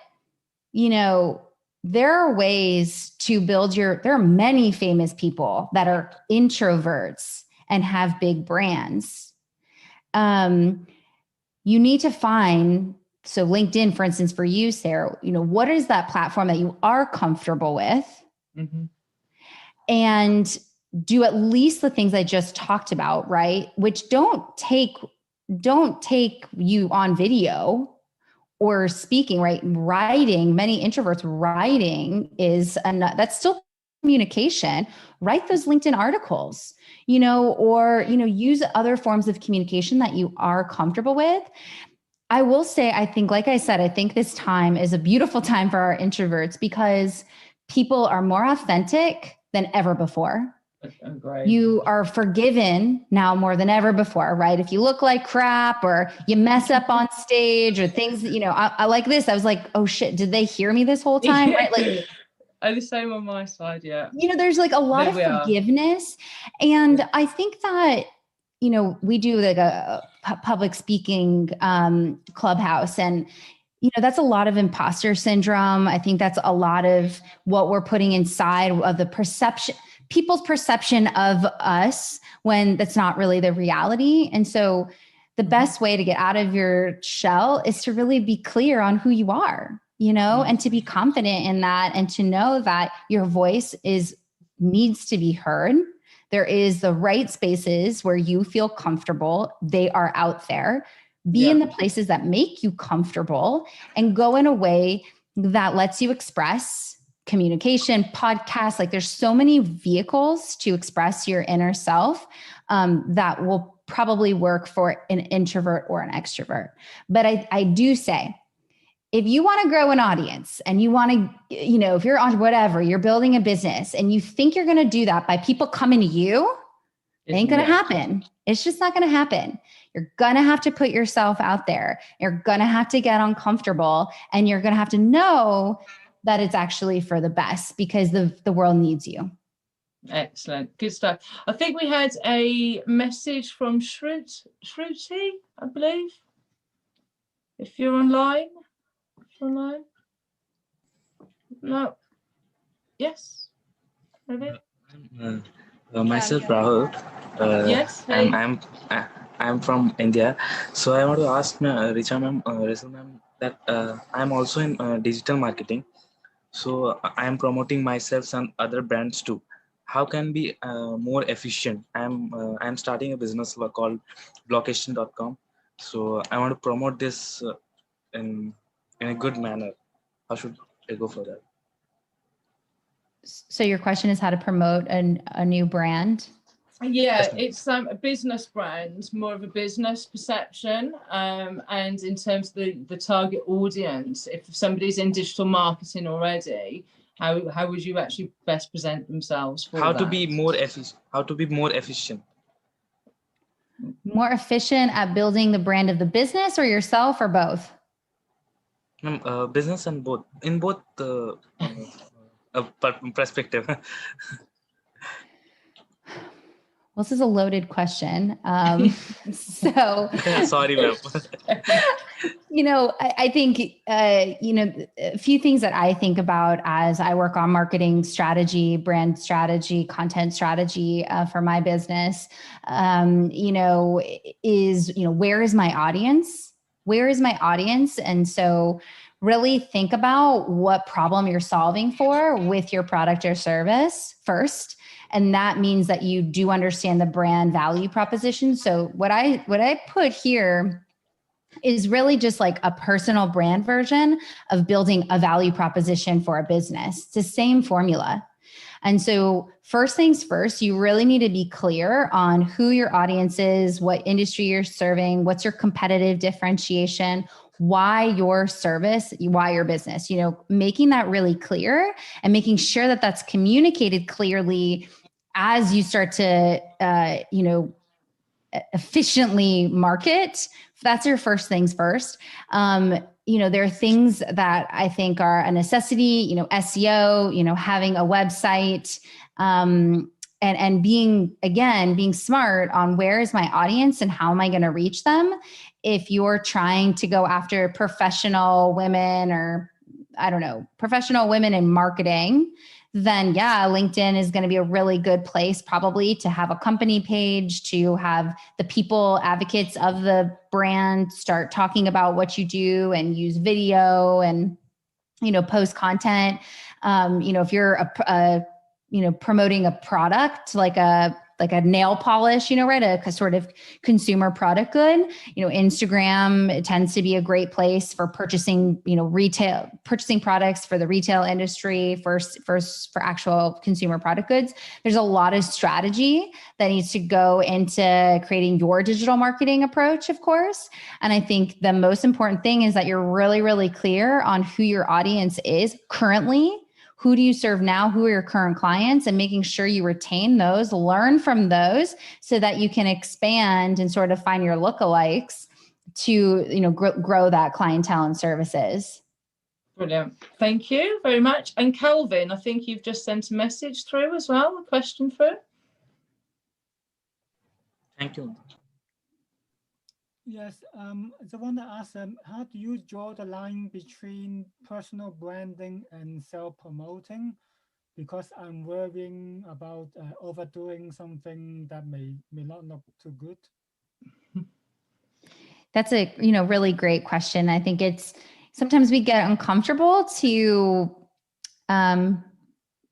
Speaker 2: there are ways to build there are many famous people that are introverts and have big brands. You need to find, so LinkedIn, for instance, for you, Sarah, what is that platform that you are comfortable with? Mm-hmm. And do at least the things I just talked about, right? Which don't take you on video or speaking, right? Writing, many introverts writing that's still communication. Write those LinkedIn articles, or, use other forms of communication that you are comfortable with. I will say, I think, like I said, I think this time is a beautiful time for our introverts because people are more authentic than ever before.
Speaker 1: Great.
Speaker 2: You are forgiven now more than ever before, right? If you look like crap or you mess up on stage or things, I like this. I was like, oh shit, did they hear me this whole time? Right? Like,
Speaker 1: the same on my side, yeah.
Speaker 2: There's like a lot of forgiveness. And I think that, we do like a public speaking clubhouse, and that's a lot of imposter syndrome. I think that's a lot of what we're putting inside of the perception, people's perception of us when that's not really the reality. And so the best way to get out of your shell is to really be clear on who you are, and to be confident in that, and to know that your voice needs to be heard. There is the right spaces where you feel comfortable. They are out there. Be in the places that make you comfortable and go in a way that lets you express communication, podcasts. Like there's so many vehicles to express your inner self that will probably work for an introvert or an extrovert. But I do say, if you want to grow an audience and you want to, if you're on whatever, you're building a business and you think you're going to do that by people coming to you, it ain't going to happen. It's just not going to happen. You're going to have to put yourself out there. You're going to have to get uncomfortable, and you're going to have to know that it's actually for the best because the world needs you.
Speaker 1: Excellent. Good stuff. I think we had a message from Shruti, I believe. If you're online. No. Yes. Maybe.
Speaker 5: Myself, Rahul.
Speaker 1: Yes. Hey.
Speaker 5: I'm from India, so I want to ask Richa ma'am, that I'm also in digital marketing. So I am promoting myself and other brands too. How can be more efficient? I'm starting a business called Blockation.com. So I want to promote this in a good manner. How should I go for that?
Speaker 2: So your question is how to promote a new brand?
Speaker 1: Yeah, it's a business brand, more of a business perception. And in terms of the target audience, if somebody's in digital marketing already, how would you actually best present themselves for that?
Speaker 5: To be more efficient? How to be more efficient?
Speaker 2: More efficient at building the brand of the business or yourself or both?
Speaker 5: Business and both. In both perspective.
Speaker 2: Well, this is a loaded question. So
Speaker 5: sorry, ma'am.
Speaker 2: I think, a few things that I think about as I work on marketing strategy, brand strategy, content strategy for my business, is, where is my audience? Where is my audience? And so really think about what problem you're solving for with your product or service first. And that means that you do understand the brand value proposition. So what I put here is really just like a personal brand version of building a value proposition for a business. It's the same formula. And so first things first, you really need to be clear on who your audience is, what industry you're serving, what's your competitive differentiation, why your service, why your business, making that really clear and making sure that that's communicated clearly as you start to, efficiently market. That's your first things first. There are things that I think are a necessity, SEO, having a website, and being smart on where is my audience and how am I going to reach them. If you're trying to go after professional women or professional women in marketing, then LinkedIn is going to be a really good place probably to have a company page, to have the people advocates of the brand start talking about what you do and use video and, post content. If you're promoting a product like a like a nail polish, you know, right? A sort of consumer product good. You know, Instagram, it tends to be a great place for purchasing, you know, purchasing products for the retail industry, for actual consumer product goods. There's a lot of strategy that needs to go into creating your digital marketing approach, of course. And I think the most important thing is that you're really, really clear on who your audience is currently. Who do you serve now? Who are your current clients? And making sure you retain those, learn from those so that you can expand and sort of find your lookalikes to, you know, grow that clientele and services.
Speaker 1: Brilliant. Thank you very much. And Kelvin, I think you've just sent a message through as well, a question through.
Speaker 5: Thank you.
Speaker 6: Yes, I want to ask, how do you draw the line between personal branding and self-promoting? Because I'm worrying about overdoing something that may not look too good.
Speaker 2: That's a, you know, really great question. I think it's sometimes we get uncomfortable to,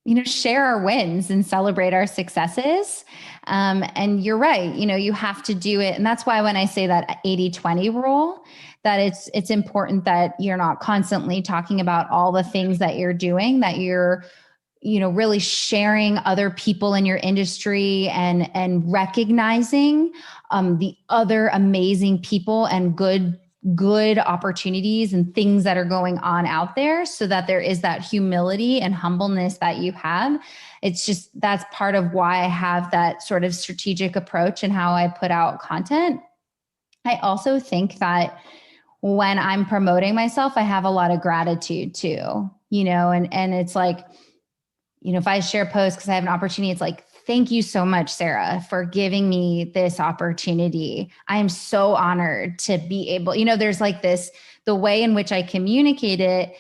Speaker 2: you know, share our wins and celebrate our successes. And you're right, you know, you have to do it. And that's why when I say that 80-20 rule, that it's important that you're not constantly talking about all the things that you're doing, that you're, you know, really sharing other people in your industry and recognizing the other amazing people and good opportunities and things that are going on out there, so that there is that humility and humbleness that you have. It's just, that's part of why I have that sort of strategic approach and how I put out content. I also think that when I'm promoting myself, I have a lot of gratitude too, you know, and it's like, you know, if I share posts because I have an opportunity, it's like, thank you so much, Sarah, for giving me this opportunity. I am so honored to be able, you know, there's like this, the way in which I communicate it,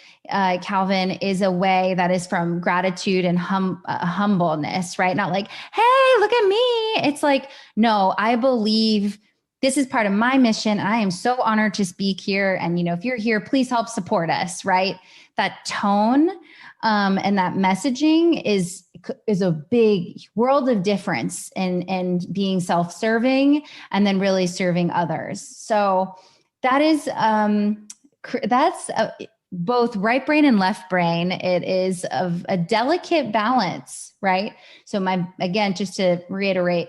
Speaker 2: Calvin, is a way that is from gratitude and humbleness, right? Not like, hey, look at me. It's like, no, I believe this is part of my mission. And I am so honored to speak here. And, you know, if you're here, please help support us, right? That tone and that messaging is a big world of difference in being self-serving and then really serving others. So that is, that's both right brain and left brain. It is of a delicate balance, right? So again, just to reiterate,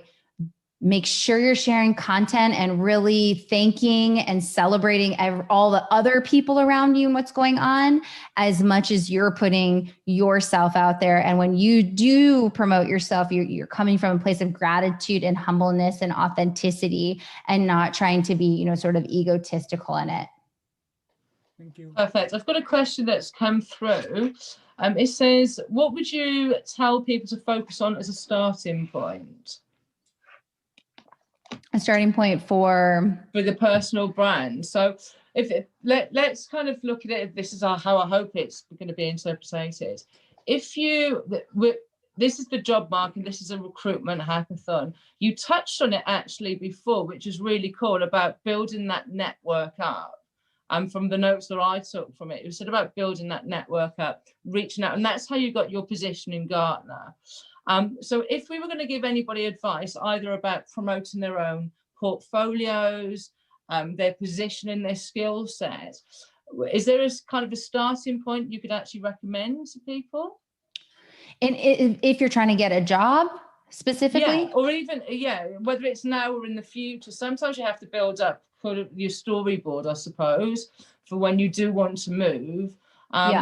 Speaker 2: make sure you're sharing content and really thanking and celebrating all the other people around you and what's going on, as much as you're putting yourself out there. And when you do promote yourself, you're coming from a place of gratitude and humbleness and authenticity, and not trying to be, you know, sort of egotistical in it.
Speaker 6: Thank you.
Speaker 1: Perfect. I've got a question that's come through. It says, what would you tell people to focus on as a starting point?
Speaker 2: A starting point for
Speaker 1: the personal brand. So let's kind of look at it. This is how I hope it's going to be interpreted. This is the job market, this is a recruitment hackathon. You touched on it actually before, which is really cool, about building that network up. From the notes that I took from it, it was about building that network up, reaching out, and that's how you got your position in Gartner. So if we were going to give anybody advice, either about promoting their own portfolios, their position in their skill set, is there a kind of a starting point you could actually recommend to people?
Speaker 2: And if you're trying to get a job specifically?
Speaker 1: Yeah, or even, whether it's now or in the future. Sometimes you have to build up your storyboard, I suppose, for when you do want to move.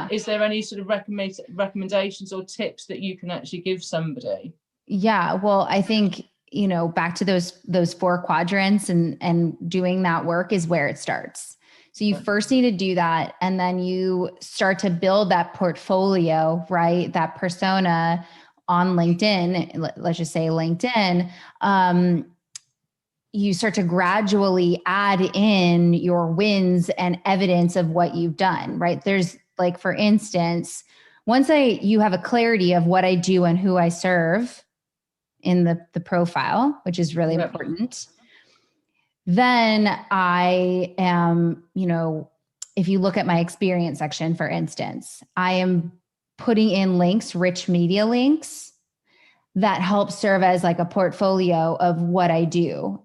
Speaker 1: Is there any sort of recommendations or tips that you can actually give somebody?
Speaker 2: Yeah, well, I think, you know, back to those 4 quadrants and doing that work is where it starts. So you first need to do that, and then you start to build that portfolio, right? That persona on LinkedIn, let's just say LinkedIn. You start to gradually add in your wins and evidence of what you've done, right? There's, like, for instance, once you have a clarity of what I do and who I serve in the profile, which is really important, then I am, you know, if you look at my experience section, for instance, I am putting in links, rich media links, that help serve as like a portfolio of what I do.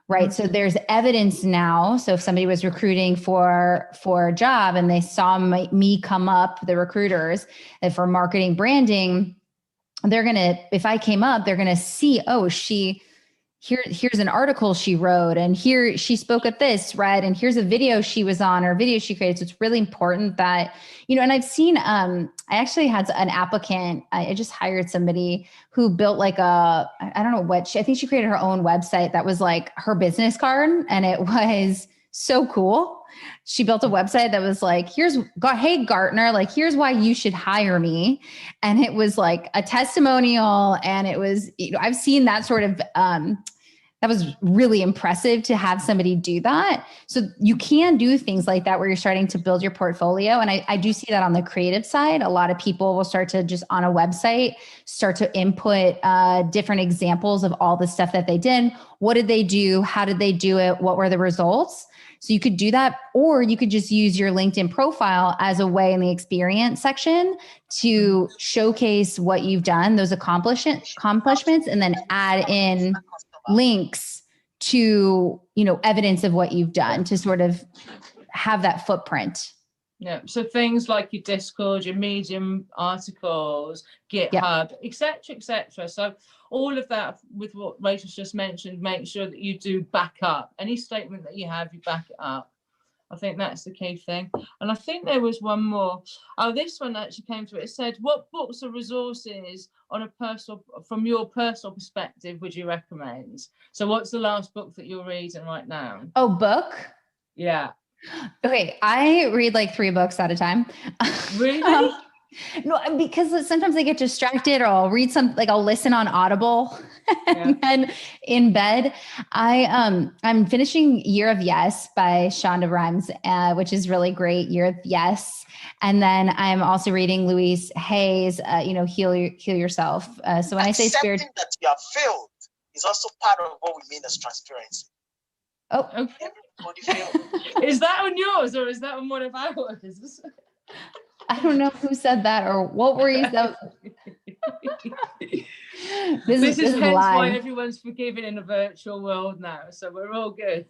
Speaker 2: Right. So there's evidence now. So if somebody was recruiting for a job and they saw me come up, the recruiters, that for marketing branding, they're going to, if I came up, they're going to see, oh, here's an article she wrote, and here she spoke at this, right? And here's a video she was on, or a video she created. So it's really important that, and I've seen, I actually had an applicant, I just hired somebody who built like I don't know what, I think she created her own website that was like her business card. And it was so cool. She built a website that was like, hey, Gartner, like, here's why you should hire me. And it was like a testimonial. And it was, I've seen that sort of, that was really impressive to have somebody do that. So you can do things like that where you're starting to build your portfolio. And I do see that on the creative side. A lot of people will start to just on a website, start to input different examples of all the stuff that they did. What did they do? How did they do it? What were the results? So you could do that, or you could just use your LinkedIn profile as a way in the experience section to showcase what you've done, those accomplishments, and then add in links to, evidence of what you've done to sort of have that footprint.
Speaker 1: Yeah. So things like your Discord, your Medium articles, GitHub, etc., etc. So all of that, with what Rachel's just mentioned, make sure that you do back up any statement that you have. You back it up. I think that's the key thing. And I think there was one more. Oh, this one actually came through. It said, what books or resources from your personal perspective would you recommend? So what's the last book that you're reading right now?
Speaker 2: Oh, book?
Speaker 1: Yeah.
Speaker 2: Okay. I read like 3 books at a time.
Speaker 1: Really?
Speaker 2: No, because sometimes I get distracted, or I'll read I'll listen on Audible and then in bed. I'm finishing Year of Yes by Shonda Rhimes, which is really great. Year of Yes. And then I'm also reading Louise Hay's, Heal Yourself. So when I say spirit,
Speaker 7: that you have failed is also part of what we mean as transparency.
Speaker 2: Oh,
Speaker 1: okay. Is that on yours, or is that on one of ours?
Speaker 2: I don't know who said that, or what were you saying? This is
Speaker 1: hence
Speaker 2: live.
Speaker 1: why everyone's forgiven in a virtual world now, so we're all good.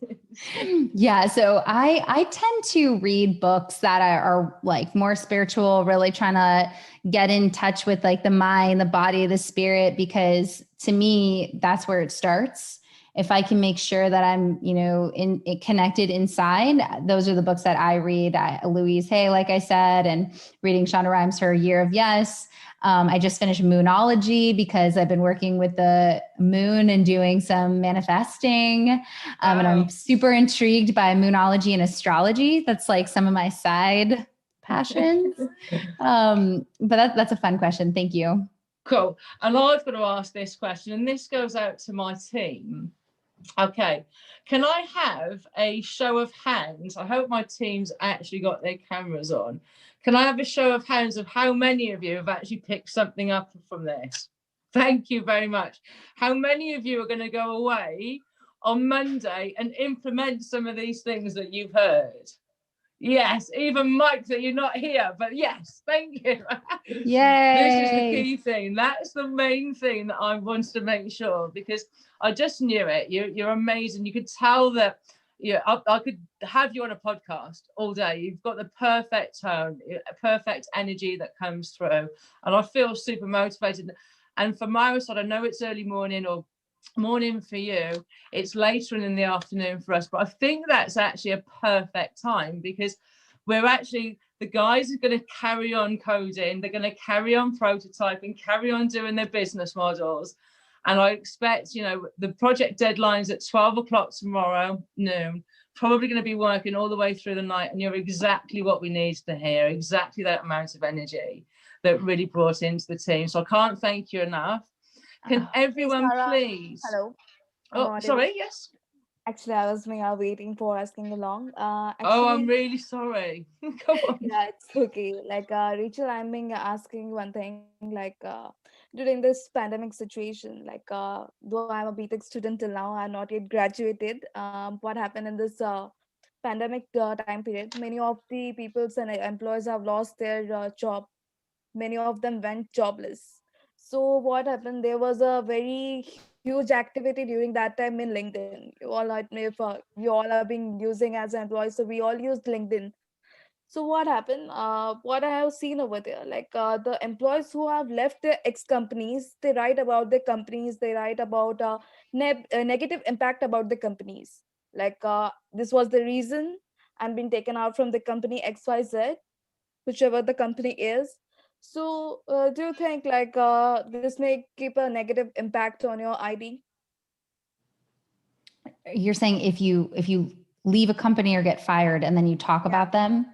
Speaker 2: Yeah, so I tend to read books that are like more spiritual, really trying to get in touch with like the mind, the body, the spirit, because to me, that's where it starts. If I can make sure that I'm, connected inside, those are the books that I read. Louise Hay, like I said, and reading Shonda Rhimes, her Year of Yes. I just finished Moonology because I've been working with the moon and doing some manifesting. And I'm super intrigued by Moonology and astrology. That's like some of my side passions. But that's a fun question. Thank you.
Speaker 1: Cool. And I've got to ask this question, and this goes out to my team. Okay, can I have a show of hands? I hope my team's actually got their cameras on. Can I have a show of hands of how many of you have actually picked something up from this? Thank you very much. How many of you are going to go away on Monday and implement some of these things that you've heard? Yes, even Mike, that you're not here, but yes, thank you.
Speaker 2: Yay.
Speaker 1: This is the key thing. That's the main thing that I wanted to make sure, because I just knew it. You're amazing. You could tell that. Yeah, I could have you on a podcast all day. You've got the perfect tone, perfect energy that comes through, and I feel super motivated. And for my side, I know it's early morning or morning for you, it's later in the afternoon for us, but I think that's actually a perfect time, because we're actually, the guys are going to carry on coding, they're going to carry on prototyping, carry on doing their business models, and I expect, the project deadline's at 12 o'clock tomorrow noon, probably going to be working all the way through the night, and you're exactly what we need to hear, exactly that amount of energy that really brought into the team. So I can't thank you enough. Can everyone please?
Speaker 8: Hello.
Speaker 1: Oh, sorry. Yes.
Speaker 8: Actually, I was waiting for asking along.
Speaker 1: Oh, I'm really sorry. Come on.
Speaker 8: Yeah, it's okay. Rachel, I'm being asking one thing. During this pandemic situation, though I'm a BTech student till now, I'm not yet graduated. What happened in this pandemic time period? Many of the peoples and employees have lost their job. Many of them went jobless. So what happened? There was a very huge activity during that time in LinkedIn. You all, if you all are being using as employees, so we all used LinkedIn. So what happened? What I have seen over there, like the employees who have left their ex companies, they write about their companies. They write about negative impact about the companies. Like this was the reason I'm being taken out from the company XYZ, whichever the company is. So do you think like this may keep a negative impact on your ID?
Speaker 2: You're saying if you leave a company or get fired and then you talk
Speaker 8: Yeah.
Speaker 2: about them?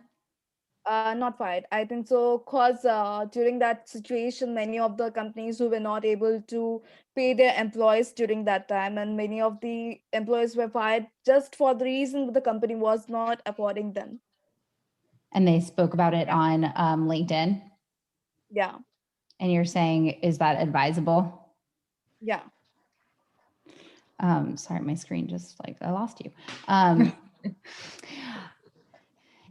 Speaker 8: Not fired. I think so, cause during that situation, many of the companies who were not able to pay their employees during that time, and many of the employees were fired just for the reason that the company was not affording them.
Speaker 2: And they spoke about it
Speaker 8: Yeah.
Speaker 2: on LinkedIn.
Speaker 8: Yeah.
Speaker 2: And you're saying, is that advisable?
Speaker 8: Yeah.
Speaker 2: Sorry, my screen just like I lost you.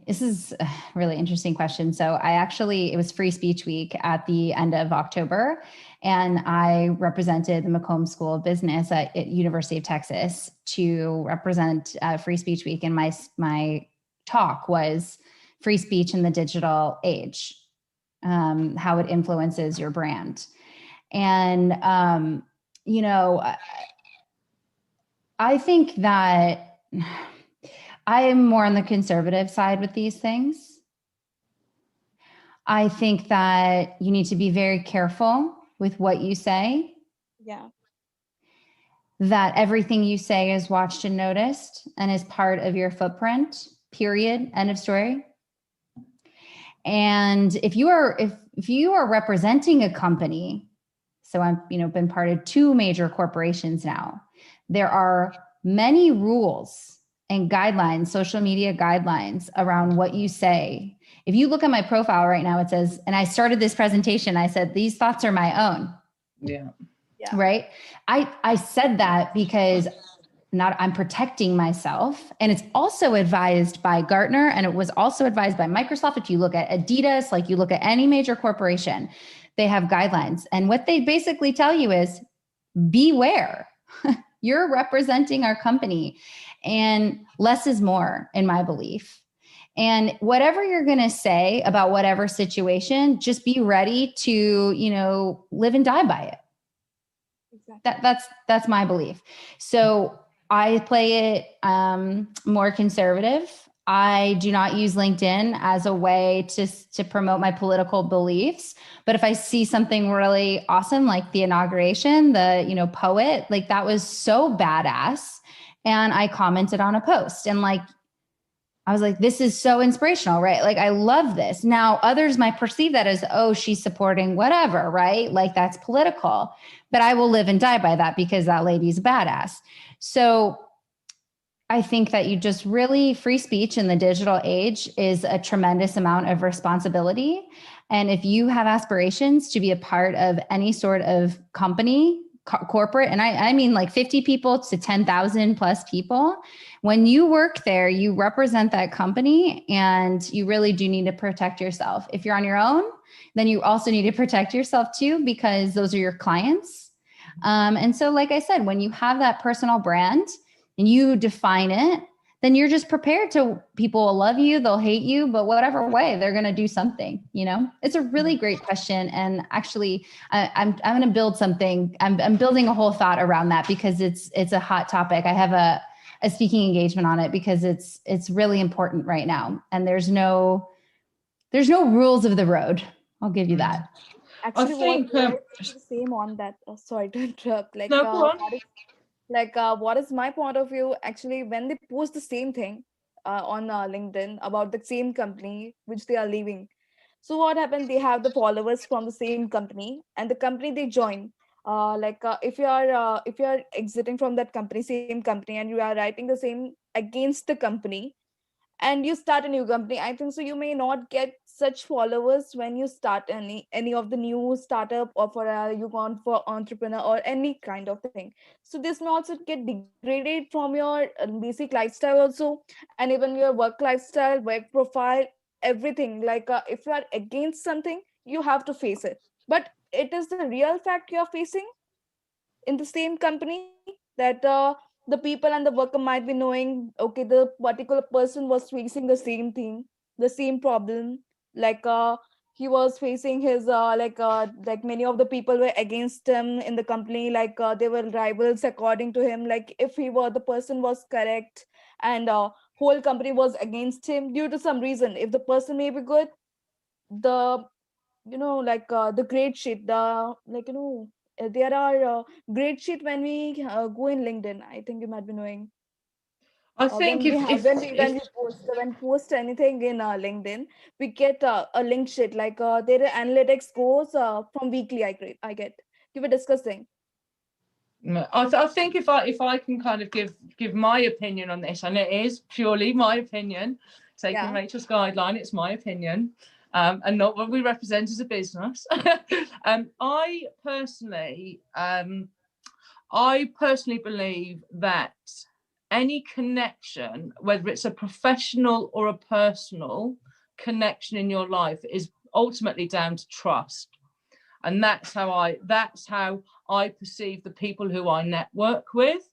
Speaker 2: This is a really interesting question. So it was Free Speech Week at the end of October, and I represented the Macomb School of Business at University of Texas to represent Free Speech Week. And my talk was free speech in the digital age, how it influences your brand. And, I think that I am more on the conservative side with these things. I think that you need to be very careful with what you say,
Speaker 8: Yeah.
Speaker 2: that everything you say is watched and noticed and is part of your footprint, period, end of story. And if you are representing a company, so I've been part of 2 major corporations now, there are many rules and guidelines, social media guidelines around what you say. If you look at my profile right now, it says, and I started this presentation, I said, these thoughts are my own.
Speaker 3: Yeah.
Speaker 8: Yeah.
Speaker 2: Right. I said that because I'm protecting myself. And it's also advised by Gartner, and it was also advised by Microsoft. If you look at Adidas, like you look at any major corporation, they have guidelines. And what they basically tell you is beware. You're representing our company, and less is more, in my belief. And whatever you're going to say about whatever situation, just be ready to, live and die by it.
Speaker 8: Exactly.
Speaker 2: That's my belief. So I play it more conservative. I do not use LinkedIn as a way to promote my political beliefs. But if I see something really awesome, like the inauguration, the poet, like that was so badass, and I commented on a post, and I was like, this is so inspirational, right? Like, I love this. Now, others might perceive that as, oh, she's supporting whatever, right? Like, that's political. But I will live and die by that because that lady's a badass. So I think that you just really, free speech in the digital age is a tremendous amount of responsibility. And if you have aspirations to be a part of any sort of company, corporate, and I mean like 50 people to 10,000 plus people, when you work there, you represent that company, and you really do need to protect yourself. If you're on your own, then you also need to protect yourself too, because those are your clients. And so, like I said, when you have that personal brand and you define it, then you're just prepared to, people will love you, they'll hate you, but whatever way, they're going to do something, It's a really great question. And actually, I'm going to build something. I'm building a whole thought around that, because it's a hot topic. I have a speaking engagement on it because it's really important right now. And there's no rules of the road. I'll give you that.
Speaker 8: Actually,
Speaker 1: think,
Speaker 8: what is the same on that? Sorry to interrupt. Like,
Speaker 1: no, go on.
Speaker 8: what is my point of view? Actually, when they post the same thing on LinkedIn about the same company which they are leaving, so what happened? They have the followers from the same company, and the company they join. If you are exiting from that company, same company, and you are writing the same against the company, and you start a new company, I think so you may not get such followers when you start any of the new startup, or for you want for entrepreneur or any kind of thing. So this may also get degraded from your basic lifestyle also, and even your work lifestyle, work profile, everything. Like if you are against something, you have to face it. But it is the real fact you're facing in the same company, that the people and the worker might be knowing, okay, the particular person was facing the same thing, the same problem, like he was facing his like many of the people were against him in the company, like they were rivals according to him, like if he were the person was correct, and whole company was against him due to some reason. If the person may be good, the the grade sheet, there are grade sheet when we go in LinkedIn, I think you might be knowing,
Speaker 1: I think
Speaker 8: when we have
Speaker 1: if
Speaker 8: when we post anything in LinkedIn, we get a link sheet, like there are analytics scores from weekly, I get you were discussing.
Speaker 1: I think if I can kind of give my opinion on this, and it is purely my opinion, taking
Speaker 8: Yeah.
Speaker 1: Rachel's guideline, it's my opinion, and not what we represent as a business. I personally believe that any connection, whether it's a professional or a personal connection in your life, is ultimately down to trust. And that's how I perceive the people who I network with.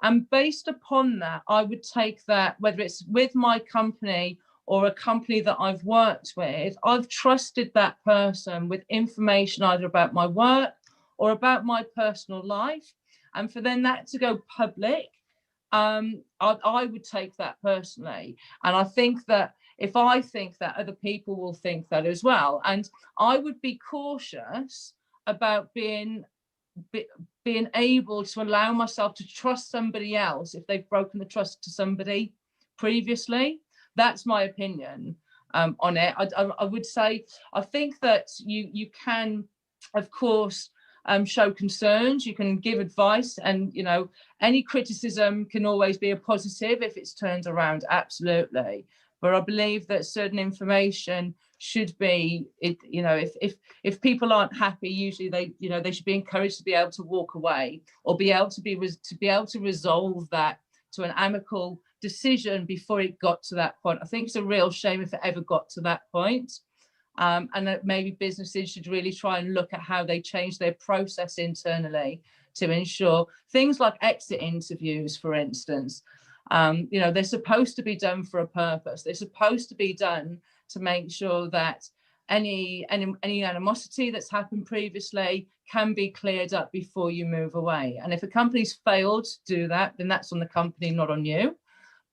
Speaker 1: And based upon that, I would take that, whether it's with my company or a company that I've worked with, I've trusted that person with information either about my work or about my personal life. And for then that to go public, I would take that personally. And I think that if I think that, other people will think that as well. And I would be cautious about being able to allow myself to trust somebody else if they've broken the trust to somebody previously. That's my opinion on it. I would say, I think that you can, of course, show concerns, you can give advice, and any criticism can always be a positive if it's turned around, absolutely. But I believe that certain information should be, if people aren't happy, usually they should be encouraged to be able to walk away, or be able to resolve that to an amicable decision before it got to that point. I think it's a real shame if it ever got to that point. And that maybe businesses should really try and look at how they change their process internally to ensure things like exit interviews, for instance. They're supposed to be done for a purpose. They're supposed to be done to make sure that any animosity that's happened previously can be cleared up before you move away. And if a company's failed to do that, then that's on the company, not on you.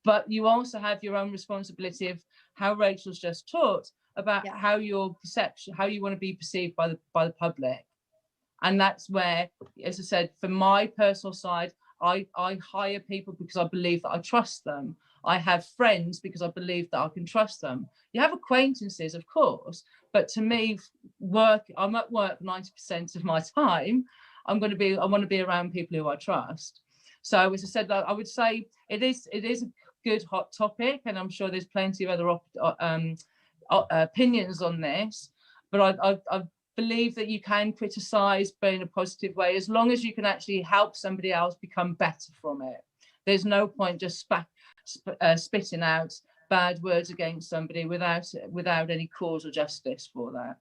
Speaker 1: But you also have your own responsibility of how Rachel's just taught about how your perception, how you want to be perceived by the public. And that's where, as I said, from my personal side, I hire people because I believe that I trust them. I have friends because I believe that I can trust them. You have acquaintances, of course, but to me, I'm at work 90% of my time. I want to be around people who I trust. So as I said, I would say it is a good hot topic, and I'm sure there's plenty of other opinions on this, but I believe that you can criticize, but in a positive way, as long as you can actually help somebody else become better from it. There's no point just spitting out bad words against somebody without any cause or justice for that.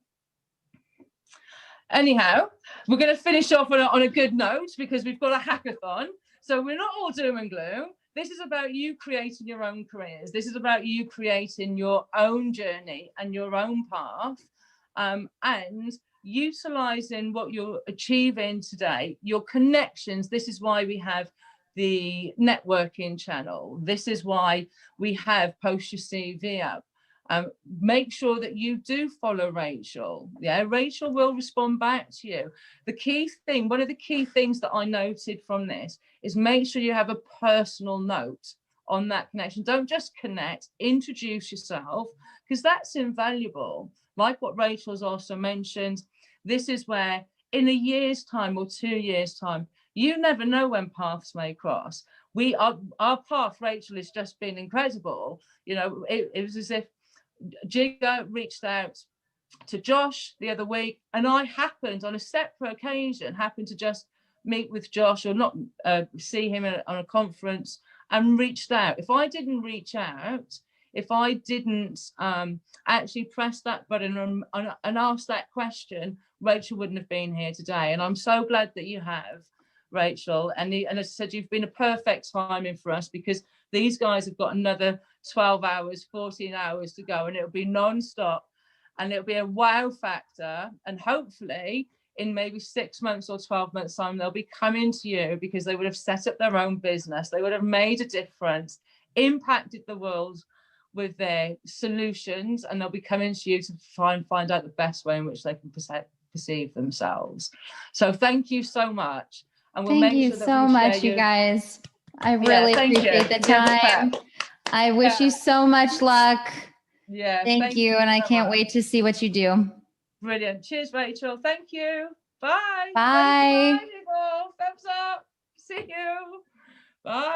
Speaker 1: Anyhow, we're going to finish off on a good note, because we've got a hackathon, so we're not all doom and gloom. This is about you creating your own careers. This is about you creating your own journey and your own path, and utilizing what you're achieving today, your connections. This is why we have the networking channel. This is why we have Post Your CV up. Make sure that you do follow Rachel. Yeah, Rachel will respond back to you. The key thing, one of the key things that I noted from this is make sure you have a personal note on that connection. Don't just connect, introduce yourself, because that's invaluable. Like what Rachel's also mentioned, this is where in a year's time or 2 years' time, you never know when paths may cross. Our path, Rachel, has just been incredible. It was as if Jigga reached out to Josh the other week, and I happened on a separate occasion to just meet with Josh, or not see him on a conference, and reached out. If I didn't reach out, if I didn't actually press that button and ask that question, Rachel wouldn't have been here today. And I'm so glad that you have, Rachel. And as I said, you've been a perfect timing for us, because these guys have got another 12 hours, 14 hours to go, and it'll be non-stop, and it'll be a wow factor. And hopefully in maybe 6 months or 12 months time, they'll be coming to you because they would have set up their own business. They would have made a difference, impacted the world with their solutions, and they'll be coming to you to try and find out the best way in which they can perceive themselves. So thank you so much. And we'll
Speaker 2: Thank
Speaker 1: make
Speaker 2: you
Speaker 1: sure that
Speaker 2: so
Speaker 1: we
Speaker 2: much,
Speaker 1: share
Speaker 2: you guys. I
Speaker 1: Yeah,
Speaker 2: really
Speaker 1: thank
Speaker 2: appreciate
Speaker 1: you.
Speaker 2: the
Speaker 1: Give us
Speaker 2: time.
Speaker 1: that.
Speaker 2: I wish you so much luck.
Speaker 1: Yeah,
Speaker 2: Thank you. And I
Speaker 1: so
Speaker 2: can't
Speaker 1: much.
Speaker 2: wait to see what you do.
Speaker 1: Brilliant. Cheers, Rachel. Thank you. Bye.
Speaker 2: Bye.
Speaker 1: Bye, people. Thumbs up. See you. Bye.